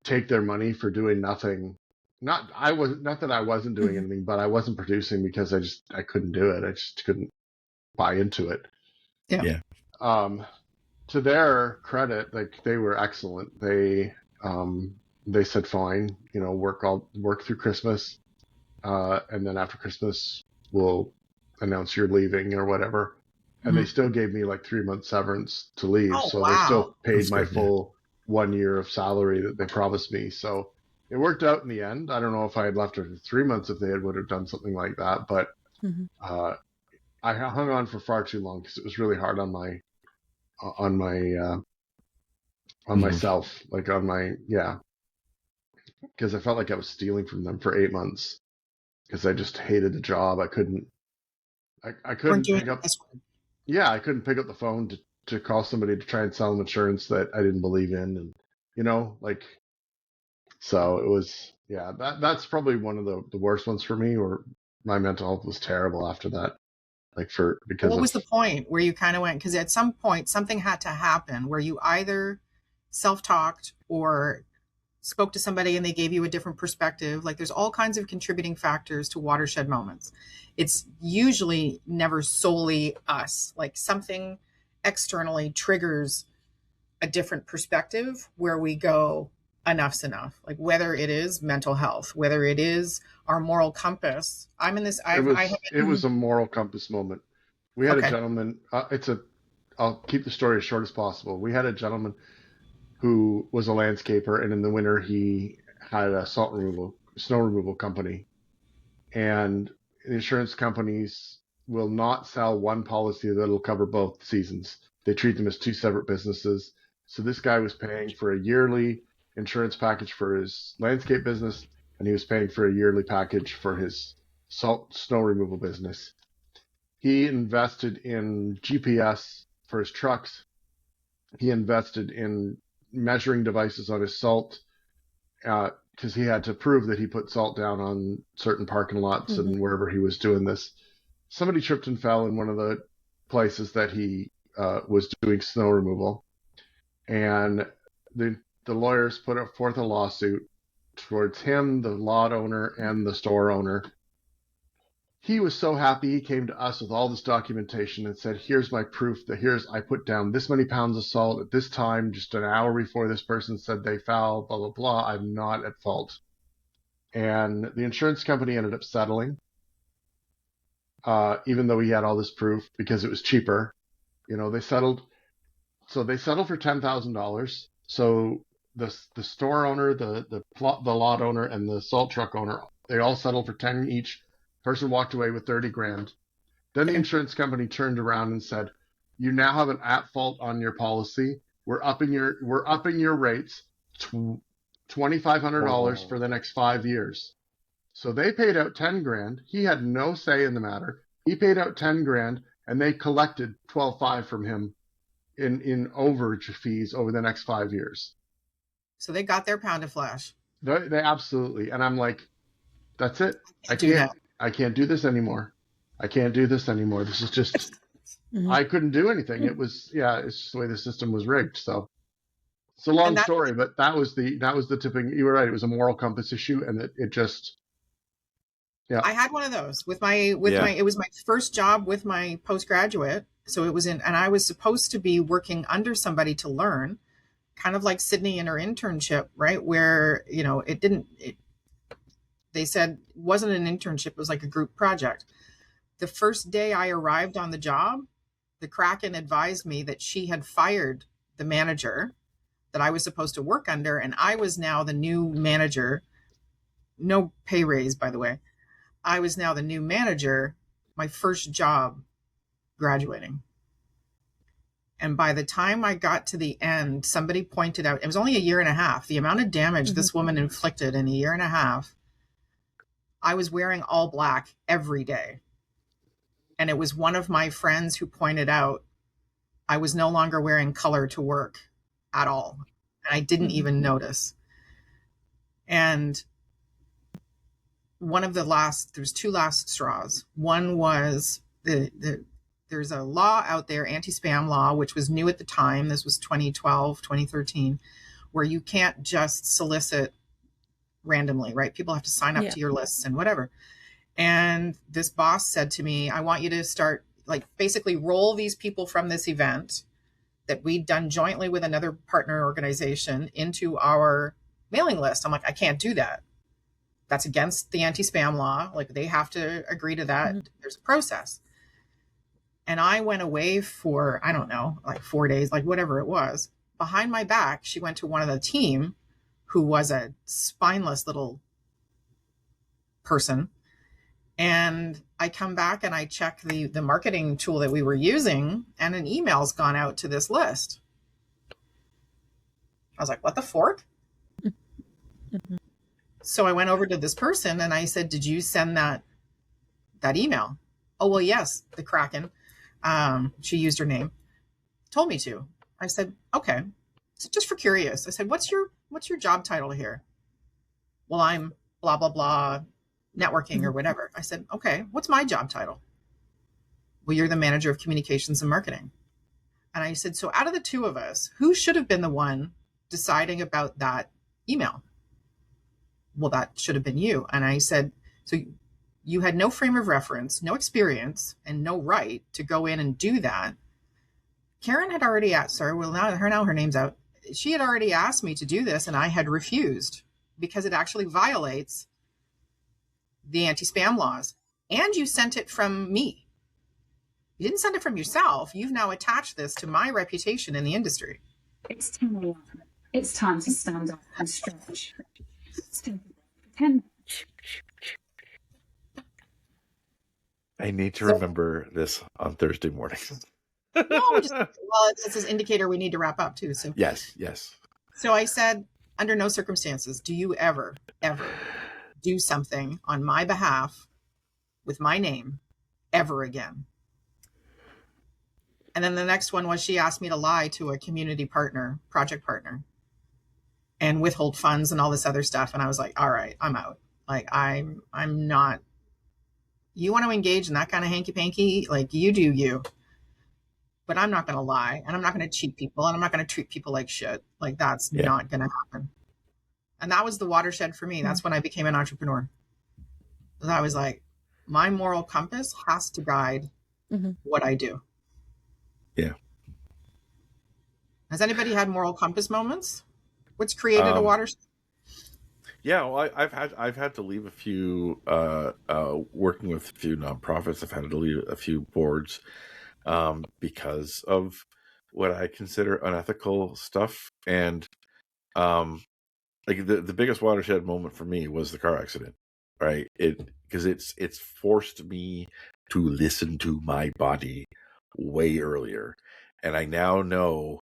C: take their money for doing nothing. Not that I wasn't doing anything, but I wasn't producing because I couldn't do it. I just couldn't buy into it.
B: Yeah.
C: To their credit, like, they were excellent. They said, fine, work through Christmas, and then after Christmas we'll announce you're leaving or whatever. And they still gave me like 3 months severance to leave.
B: Oh,
C: so
B: wow.
C: They still paid
A: That's
C: my
A: good,
C: full 1 year of salary that they promised me. So it worked out in the end. I don't know if I had left after 3 months if they would have done something like that, but I hung on for far too long because it was really hard on myself, like because I felt like I was stealing from them for 8 months because I just hated the job. I couldn't pick up. Yeah, I couldn't pick up the phone to call somebody to try and sell them insurance that I didn't believe in, and so it was, that's probably one of the worst ones for me, or my mental health was terrible after that.
B: What was the point where you kind of went, because at some point something had to happen where you either self-talked or spoke to somebody and they gave you a different perspective. Like, there's all kinds of contributing factors to watershed moments. It's usually never solely us. Like, something externally triggers a different perspective where we go, enough's enough. Like, whether it is mental health, whether it is our moral compass. I'm in this.
C: It was a moral compass moment. We had a gentleman. I'll keep the story as short as possible. We had a gentleman who was a landscaper, and in the winter he had a snow removal company, and insurance companies will not sell one policy that'll cover both seasons. They treat them as two separate businesses. So this guy was paying for a yearly insurance package for his landscape business, and he was paying for a yearly package for his snow removal business. He invested in GPS for his trucks. He invested in measuring devices on his salt, because he had to prove that he put salt down on certain parking lots and wherever he was doing this. Somebody tripped and fell in one of the places that he was doing snow removal, and the lawyers put forth a lawsuit towards him, the lot owner, and the store owner. He was so happy. He came to us with all this documentation and said, here's my proof that I put down this many pounds of salt at this time, just an hour before this person said they fell, blah, blah, blah. I'm not at fault. And the insurance company ended up settling, even though he had all this proof, because it was cheaper. They settled. So they settled for $10,000. So the store owner, the lot owner, and the salt truck owner, they all settled for 10 each. Person walked away with 30 grand. Then the insurance company turned around and said, you now have an at fault on your policy. We're upping your rates $2,500 for the next 5 years. So they paid out 10 grand. He had no say in the matter. He paid out 10 grand, and they collected 12.5 from him in overage fees over the next 5 years.
B: So they got their pound of flesh.
C: They absolutely. And I'm like, that's it. I can't do this anymore. This is just, I couldn't do anything. It was, it's just the way the system was rigged. So it's a long story, but that was the tipping. You were right. It was a moral compass issue, and it just,
B: I had one of those with my, it was my first job with my postgraduate. So it was and I was supposed to be working under somebody to learn, kind of like Sydney in her internship, right? Where, they said it wasn't an internship. It was like a group project. The first day I arrived on the job, the Kraken advised me that she had fired the manager that I was supposed to work under, and I was now the new manager. No pay raise, by the way. I was now the new manager, my first job graduating. And by the time I got to the end, somebody pointed out, it was only a year and a half, the amount of damage this woman inflicted in a year and a half. I was wearing all black every day. And it was one of my friends who pointed out I was no longer wearing color to work at all. And I didn't even notice. And there's two last straws. One was there's a law out there, anti-spam law, which was new at the time. This was 2012, 2013, where you can't just solicit randomly, right? People have to sign up to your lists and whatever. And this boss said to me, I want you to start, like, basically roll these people from this event that we'd done jointly with another partner organization into our mailing list. I'm like, I can't do that. That's against the anti-spam law. Like, they have to agree to that. There's a process. And I went away for, I don't know, like 4 days, like whatever it was. Behind my back, she went to one of the team who was a spineless little person. And I come back and I check the marketing tool that we were using, and an email's gone out to this list. I was like, what the fork? So I went over to this person and I said, did you send that email? Oh, well, yes, the Kraken. She used her name, told me to. I said, okay. So just for curious, I said, what's your job title here? Well, I'm blah, blah, blah, networking or whatever. I said, okay, what's my job title? Well, you're the manager of communications and marketing. And I said, so out of the two of us, who should have been the one deciding about that email? Well, that should have been you. And I said, so you had no frame of reference, no experience, and no right to go in and do that. Karen had already asked, her name's out. She had already asked me to do this, and I had refused because it actually violates the anti-spam laws. And you sent it from me. You didn't send it from yourself. You've now attached this to my reputation in the industry.
E: It's 10 a.m. It's time to stand up and stretch. Pretend.
A: I need to remember this on Thursday morning.
B: It's an indicator we need to wrap up too. So
A: Yes.
B: So I said, under no circumstances do you ever do something on my behalf with my name ever again. And then the next one was she asked me to lie to a community partner, project partner, and withhold funds and all this other stuff. And I was like, all right, I'm out. Like, I'm not, you want to engage in that kind of hanky panky, like, you do you, but I'm not going to lie, and I'm not going to cheat people, and I'm not going to treat people like shit. Like, that's not going to happen. And that was the watershed for me. That's when I became an entrepreneur. I was like, my moral compass has to guide what I do.
A: Yeah.
B: Has anybody had moral compass moments? What's created a watershed?
A: Yeah, well, I've had to leave a few working with a few nonprofits. I've had to leave a few boards because of what I consider unethical stuff. And like the biggest watershed moment for me was the car accident, right? Because it's forced me to listen to my body way earlier, and I now know,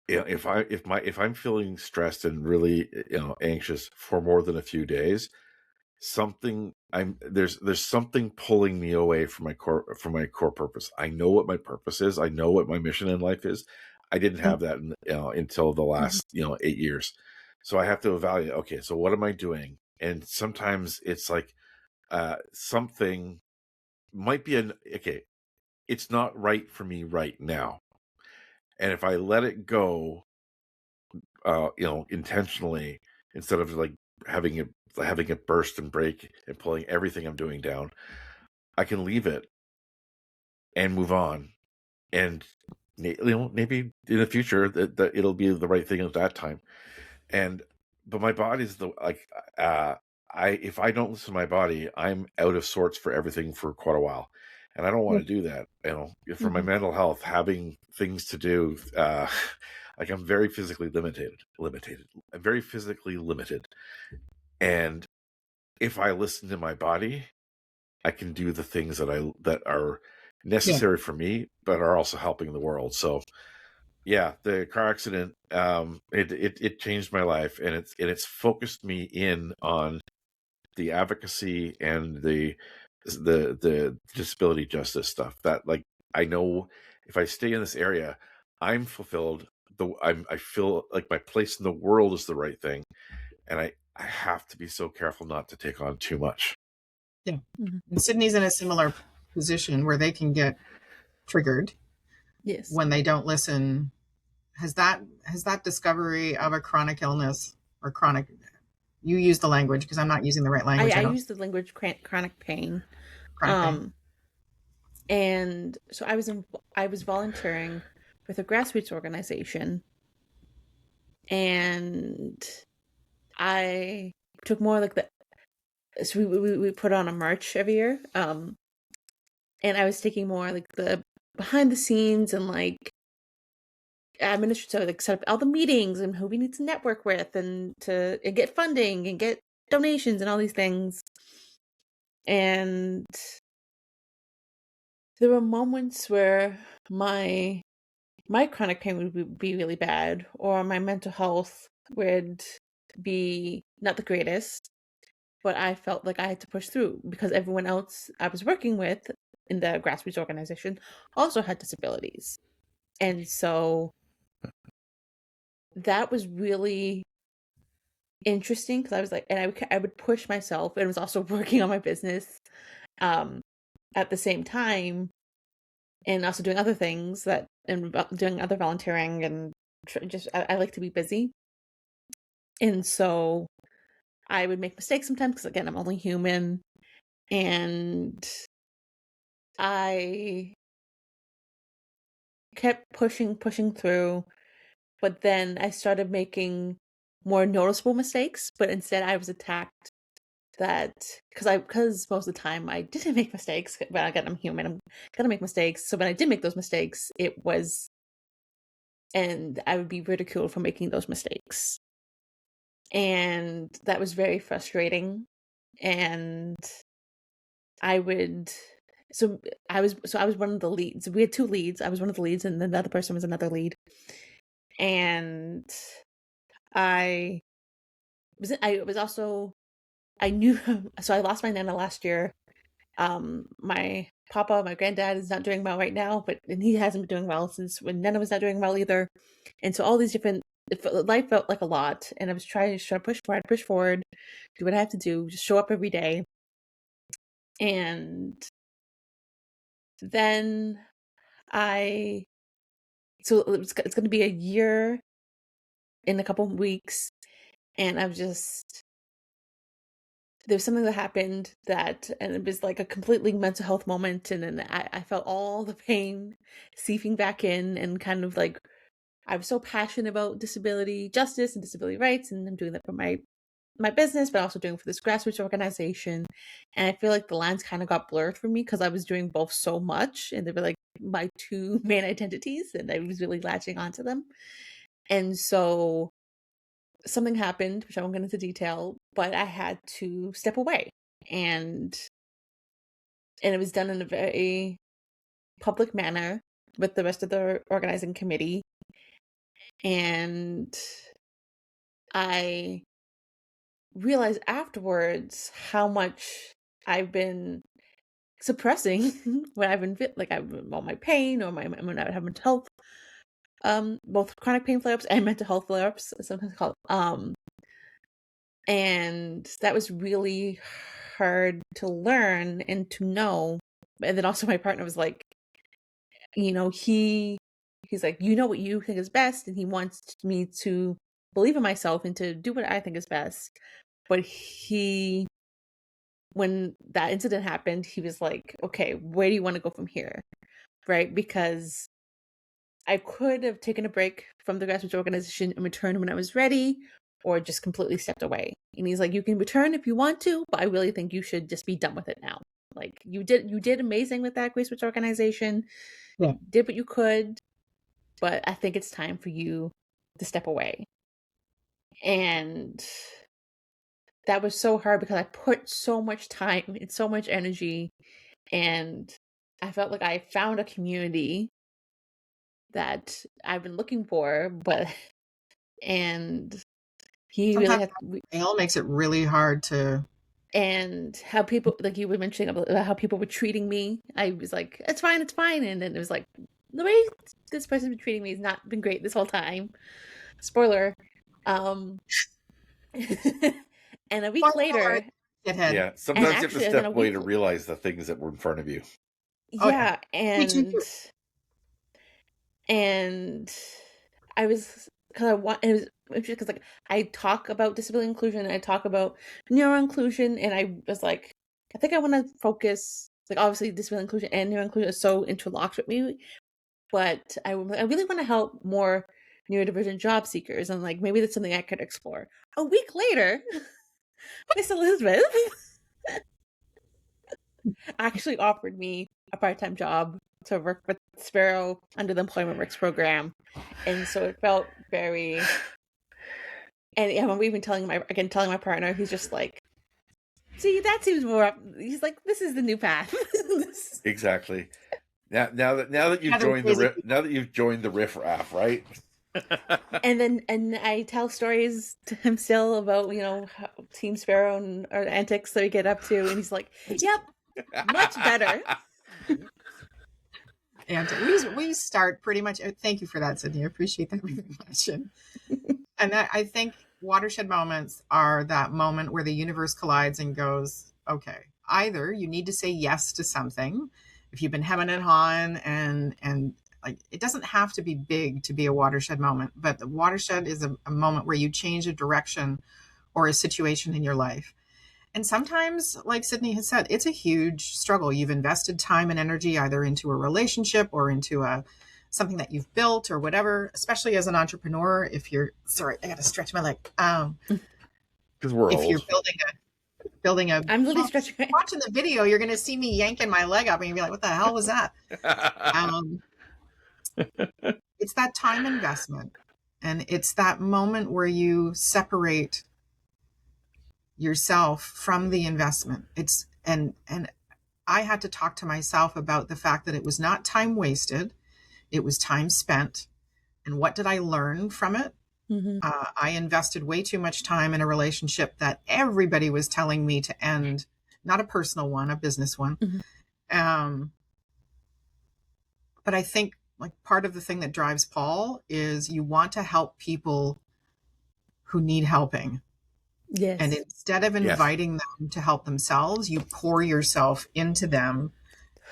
A: if I'm feeling stressed and really anxious for more than a few days, there's something pulling me away from my core purpose. I know what my purpose is. I know what my mission in life is. I didn't have that until the last 8 years. So I have to evaluate. Okay, so what am I doing? And sometimes it's like something might be it's not right for me right now. And if I let it go, intentionally, instead of like having it burst and break and pulling everything I'm doing down, I can leave it and move on. And maybe in the future that it'll be the right thing at that time. But my body's if I don't listen to my body, I'm out of sorts for everything for quite a while, and I don't want to do that. For my mental health, having things to do, like I'm very physically limited. I'm very physically limited, and if I listen to my body, I can do the things that are necessary for me, but are also helping the world. So, yeah, the car accident, it changed my life, and it's focused me in on the advocacy and the disability justice stuff. That, like, I know if I stay in this area, I'm fulfilled. I feel like my place in the world is the right thing, and I have to be so careful not to take on too much.
B: Yeah. And Sydney's in a similar position where they can get triggered
D: Yes.
B: when they don't listen. Has that discovery of a chronic illness or chronic, you use the language because I'm not using the right language.
D: I use the language chronic pain.
B: Chronic pain.
D: And so I was volunteering with a grassroots organization, and I took more like so we put on a march every year, and I was taking more like the behind the scenes and like administrative, like set up all the meetings and who we need to network with and get funding and get donations and all these things. And there were moments where my chronic pain would be really bad, or my mental health would be not the greatest, but I felt like I had to push through because everyone else I was working with in the grassroots organization also had disabilities. And so that was really interesting because I was like, and I would push myself, and was also working on my business at the same time, and also doing other things and doing other volunteering, and I like to be busy. And so I would make mistakes sometimes because, again, I'm only human, and I kept pushing through, but then I started making more noticeable mistakes, but instead I was attacked that because most of the time I didn't make mistakes, but again, I'm human, I'm gonna make mistakes. So when I did make those mistakes, and I would be ridiculed for making those mistakes. And that was very frustrating. And I was one of the leads. We had two leads. I was one of the leads, and then the other person was another lead. And I knew, so I lost my nana last year. My granddad is not doing well right now, and he hasn't been doing well since when Nana was not doing well either. And so all these life felt like a lot, and I was trying to push forward, do what I have to do, just show up every day. And then so it's going to be a year in a couple of weeks, and there's something that happened and it was like a completely mental health moment, and then I felt all the pain seeping back in, and kind of like I was so passionate about disability justice and disability rights, and I'm doing that for my business, but also doing for this grassroots organization. And I feel like the lines kind of got blurred for me because I was doing both so much, and they were like my two main identities, and I was really latching onto them. And so something happened, which I won't get into detail, but I had to step away. And it was done in a very public manner with the rest of the organizing committee. And I realized afterwards how much I've been suppressing when I've been all my pain, or when I have mental health, both chronic pain flare-ups and mental health flare-ups, sometimes called. And that was really hard to learn and to know. And then also my partner was like, he's like, you know what you think is best, and he wants me to believe in myself and to do what I think is best. But when that incident happened, he was like, okay, where do you want to go from here? Right? Because I could have taken a break from the grassroots organization and returned when I was ready, or just completely stepped away. And he's like, you can return if you want to, but I really think you should just be done with it now. Like you did amazing with that Grace Witch organization.
B: Yeah.
D: You did what you could, but I think it's time for you to step away. And that was so hard because I put so much time and so much energy, and I felt like I found a community that I've been looking for, and he
B: Sometimes
D: really had,
B: ale makes it really hard to.
D: and how people, like you were mentioning about how people were treating me, I was like, it's fine, and then it was like, the way this person's been treating me has not been great this whole time. Spoiler. And a week
B: Spoiler
D: later,
B: alert, shithead.
A: Yeah, sometimes you have
D: actually,
A: to
D: and then
A: step
D: a
A: away
D: week-
A: to realize the things that were in front of you.
B: Oh,
D: yeah,
B: Me too.
D: and I was, because I want, it was because like I talk about disability inclusion, and I talk about neuro inclusion, and I was like, I think I want to focus, like obviously disability inclusion and neuro inclusion is so interlocked with me, but I really want to help more neurodivergent job seekers, and like maybe that's something I could explore. A week later, Miss Elizabeth actually offered me a part-time job to work with Sparrow under the Employment Works program, and so it felt very. And yeah, I'm even telling my partner, he's just like, see, that seems more up. He's like, this is the new path.
A: Exactly. Now that you've joined the Riff Raff, right?
D: and I tell stories to him still about how Team Sparrow and our antics that we get up to, and he's like, yep, much better.
B: And we start pretty much. Thank you for that, Sydney. I appreciate that very much. And I think watershed moments are that moment where the universe collides and goes, okay, either you need to say yes to something if you've been hemming and hawing, and like it doesn't have to be big to be a watershed moment, but the watershed is a moment where you change a direction or a situation in your life. And sometimes, like Sydney has said, it's a huge struggle. You've invested time and energy either into a relationship or into something that you've built or whatever, especially as an entrepreneur. If you're, sorry, I got to stretch my leg.
A: Because we're
B: if
A: old.
B: you're building a,
D: I'm literally stretching my.
B: watching the video, you're going to see me yanking my leg up and you'll be like, what the hell was that? It's that time investment. And it's that moment where you separate yourself from the investment. It's and I had to talk to myself about the fact that it was not time wasted, it was time spent. And what did I learn from it?
D: Mm-hmm.
B: I invested way too much time in a relationship that everybody was telling me to end, not a personal one, a business one.
D: Mm-hmm.
B: But I think like part of the thing that drives Paul is you want to help people who need helping.
D: Yes.
B: And instead of inviting them to help themselves, you pour yourself into them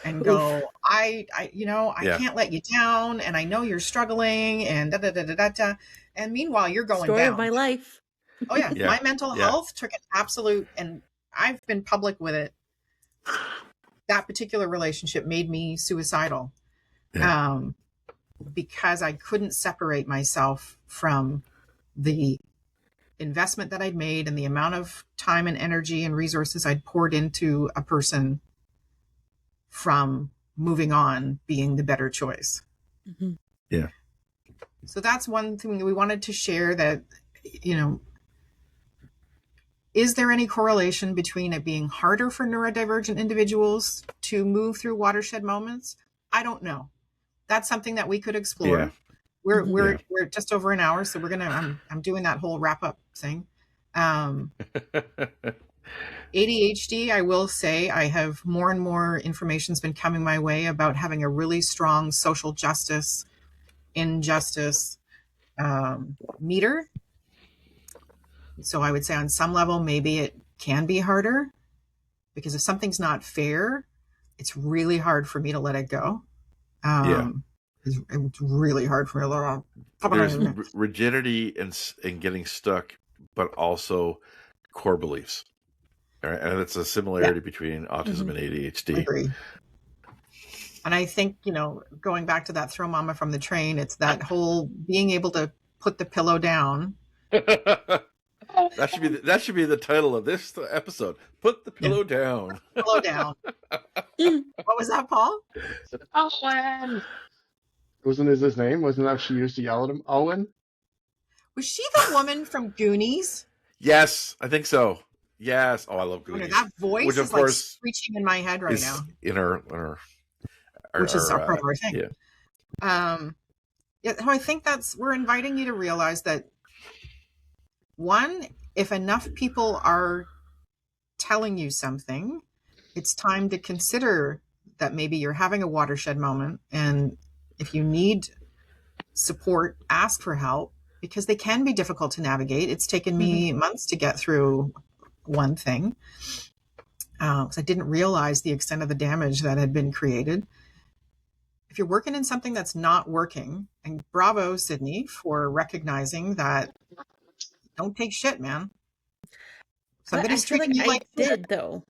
B: and go, I can't let you down. And I know you're struggling and da, da, da, da, da, da. And meanwhile, you're going
D: Story
B: down.
D: of my life.
B: Oh yeah. My mental health took an absolute, and I've been public with it. That particular relationship made me suicidal. Because I couldn't separate myself from the investment that I'd made and the amount of time and energy and resources I'd poured into a person from moving on being the better choice.
D: Mm-hmm.
A: Yeah.
B: So that's one thing that we wanted to share, that, is there any correlation between it being harder for neurodivergent individuals to move through watershed moments? I don't know. That's something that we could explore.
A: Yeah.
B: We're just over an hour, so I'm doing that whole wrap up thing. ADHD, I will say, I have more and more information's been coming my way about having a really strong social justice, injustice meter. So I would say on some level, maybe it can be harder, because if something's not fair, it's really hard for me to let it go. It's really hard for me to let it.
A: There's rigidity and getting stuck, but also core beliefs. All right? And it's a similarity between autism and ADHD.
B: I agree. And I think, going back to that throw mama from the train, it's that whole being able to put the pillow down
A: That should be the title of this episode. Put the pillow down.
B: Pillow down. What was that, Paul?
C: Owen. Wasn't his name? Wasn't that she used to yell at him? Owen.
B: Was she the woman from Goonies?
A: Yes, I think so. Yes. Oh, I love Goonies.
B: That voice
A: Which, of
B: is
A: course,
B: like screeching in my head right now.
A: In her
B: Which is our part of our thing.
A: Yeah.
B: Yeah, so I think we're inviting you to realize that, one, if enough people are telling you something, it's time to consider that maybe you're having a watershed moment. And if you need support, ask for help, because they can be difficult to navigate. It's taken me months to get through one thing, because I didn't realize the extent of the damage that had been created. If you're working in something that's not working, and bravo, Sydney, for recognizing that, don't take shit, man. Somebody's treating you like
D: I did, though.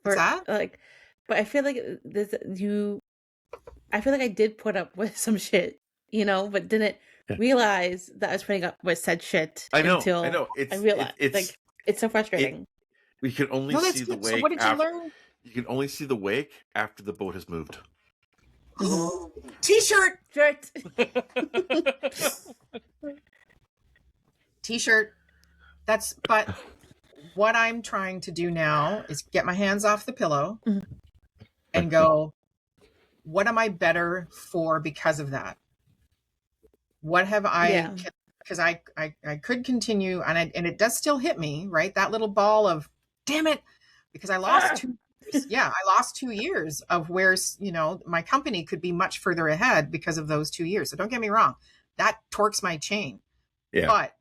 B: What's that?
D: But I feel like I feel like I did put up with some shit, but didn't realize that I was putting up with said shit.
A: I know.
D: I realized. It's so frustrating.
A: We can only see the wake.
B: So what did you learn?
A: You can only see the wake after the boat has moved.
B: T-shirt. T-shirt. But what I'm trying to do now is get my hands off the pillow and go, what am I better for because of that? What have I, because I could continue, and it does still hit me, right? That little ball of, damn it, because I lost 2 years. Yeah, I lost 2 years of where, my company could be much further ahead because of those 2 years. So don't get me wrong. That torques my chain. Yeah. But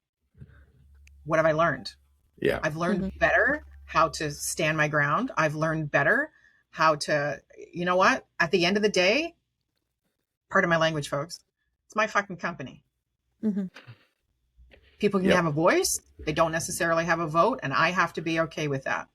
B: what have I learned? Yeah. I've learned better how to stand my ground. I've learned better how to, you know what? At the end of the day, pardon my language, folks, it's my fucking company. People can have a voice. They don't necessarily have a vote, and I have to be okay with that.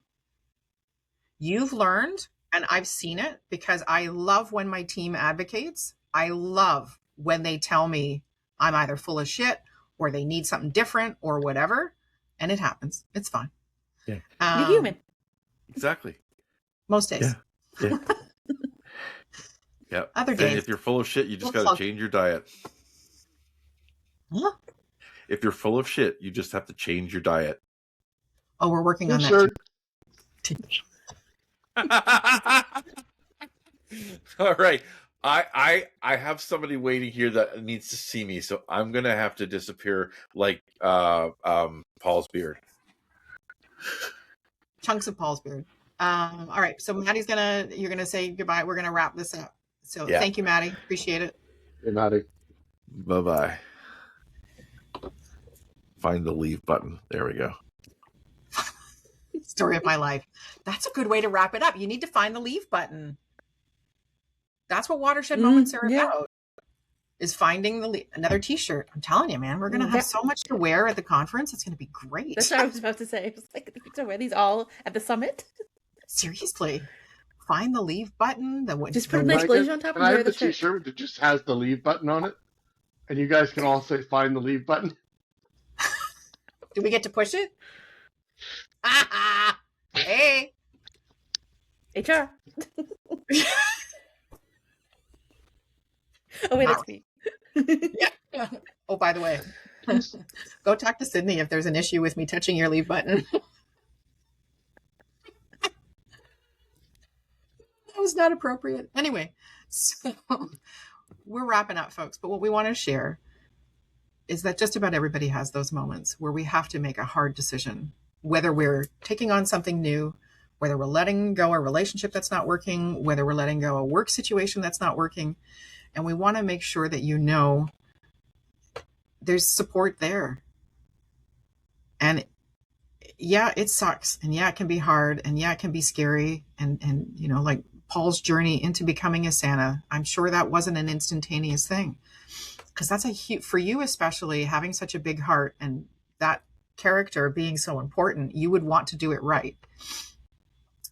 B: You've learned, and I've seen it, because I love when my team advocates. I love when they tell me I'm either full of shit or they need something different or whatever. And it happens. It's fine.
A: Yeah.
D: You're human.
A: Exactly.
B: Most days.
A: Yeah. Yeah.
B: Other days.
A: And if you're full of shit, you just got to change your diet.
B: Huh?
A: If you're full of shit, you just have to change your diet.
B: Oh, we're working on that.
A: All right. I have somebody waiting here that needs to see me, so I'm gonna have to disappear like Paul's beard.
B: Chunks of Paul's beard. All right. So Maddie's you're gonna say goodbye. We're gonna wrap this up. So thank you, Maddie. Appreciate it.
C: Hey, Maddie.
A: Bye-bye. Find the leave button. There we go.
B: Story of my life. That's a good way to wrap it up. You need to find the leave button. That's what watershed moments are about. Is finding another T-shirt. I'm telling you, man, we're gonna have so much to wear at the conference. It's gonna be great.
D: That's what I was about to say. I was like, to wear these all at the summit.
B: Seriously, find the leave button.
D: Just put an exclamation on top.
C: And I have the T-shirt that just has the leave button on it, and you guys can all say "find the leave button."
B: Do we get to push it? Hey,
D: HR. Oh wait, that's me.
B: Yeah. Oh, by the way, go talk to Sydney if there's an issue with me touching your leave button. That was not appropriate. Anyway, so we're wrapping up, folks. But what we want to share is that just about everybody has those moments where we have to make a hard decision, whether we're taking on something new, whether we're letting go a relationship that's not working, whether we're letting go a work situation that's not working. And we want to make sure that there's support there. And yeah, it sucks. And yeah, it can be hard. And yeah, it can be scary. And like Paul's journey into becoming a Santa, I'm sure that wasn't an instantaneous thing. Because that's for you especially, having such a big heart and that character being so important, you would want to do it right.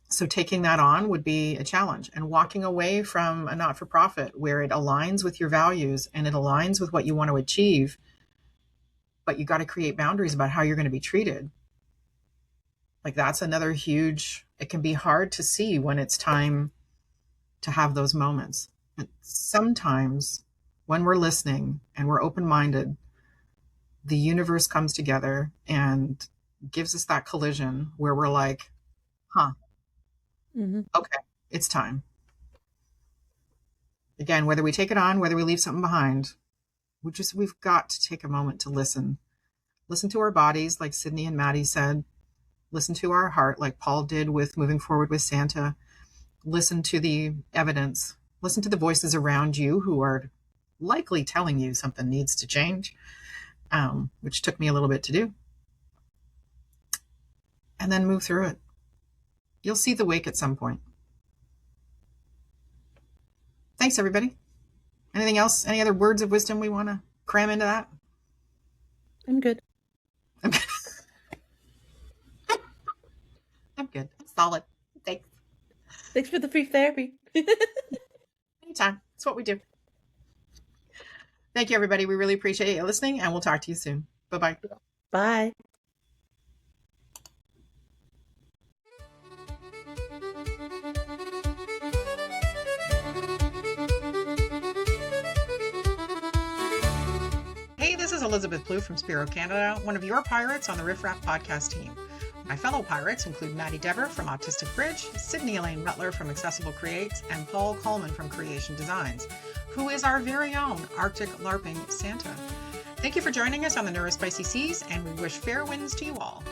B: So taking that on would be a challenge, and walking away from a not-for-profit where it aligns with your values and it aligns with what you want to achieve, but you got to create boundaries about how you're going to be treated. Like that's another huge, it can be hard to see when it's time to have those moments. But sometimes when we're listening and we're open-minded, the universe comes together and gives us that collision where we're like, okay, it's time. Again, whether we take it on, whether we leave something behind, we've got to take a moment to listen. Listen to our bodies, like Sydney and Maddie said. Listen to our heart, like Paul did with moving forward with Santa. Listen to the evidence. Listen to the voices around you who are likely telling you something needs to change, which took me a little bit to do. And then move through it. You'll see the wake at some point. Thanks, everybody. Anything else? Any other words of wisdom we want to cram into that?
D: I'm good.
B: I'm good. I'm solid. Thanks.
D: Thanks for the free therapy.
B: Anytime. It's what we do. Thank you, everybody. We really appreciate you listening, and we'll talk to you soon. Bye-bye.
D: Bye.
B: Hey, this is Elizabeth Blue from Spiro, Canada, one of your pirates on the Riff Raff podcast team. My fellow pirates include Maddie Dever from Autistic Bridge, Sydney Elaine Butler from Accessible Creates, and Paul Coleman from Creation Designs, who is our very own Arctic LARPing Santa. Thank you for joining us on the Neurospicy Seas, and we wish fair winds to you all.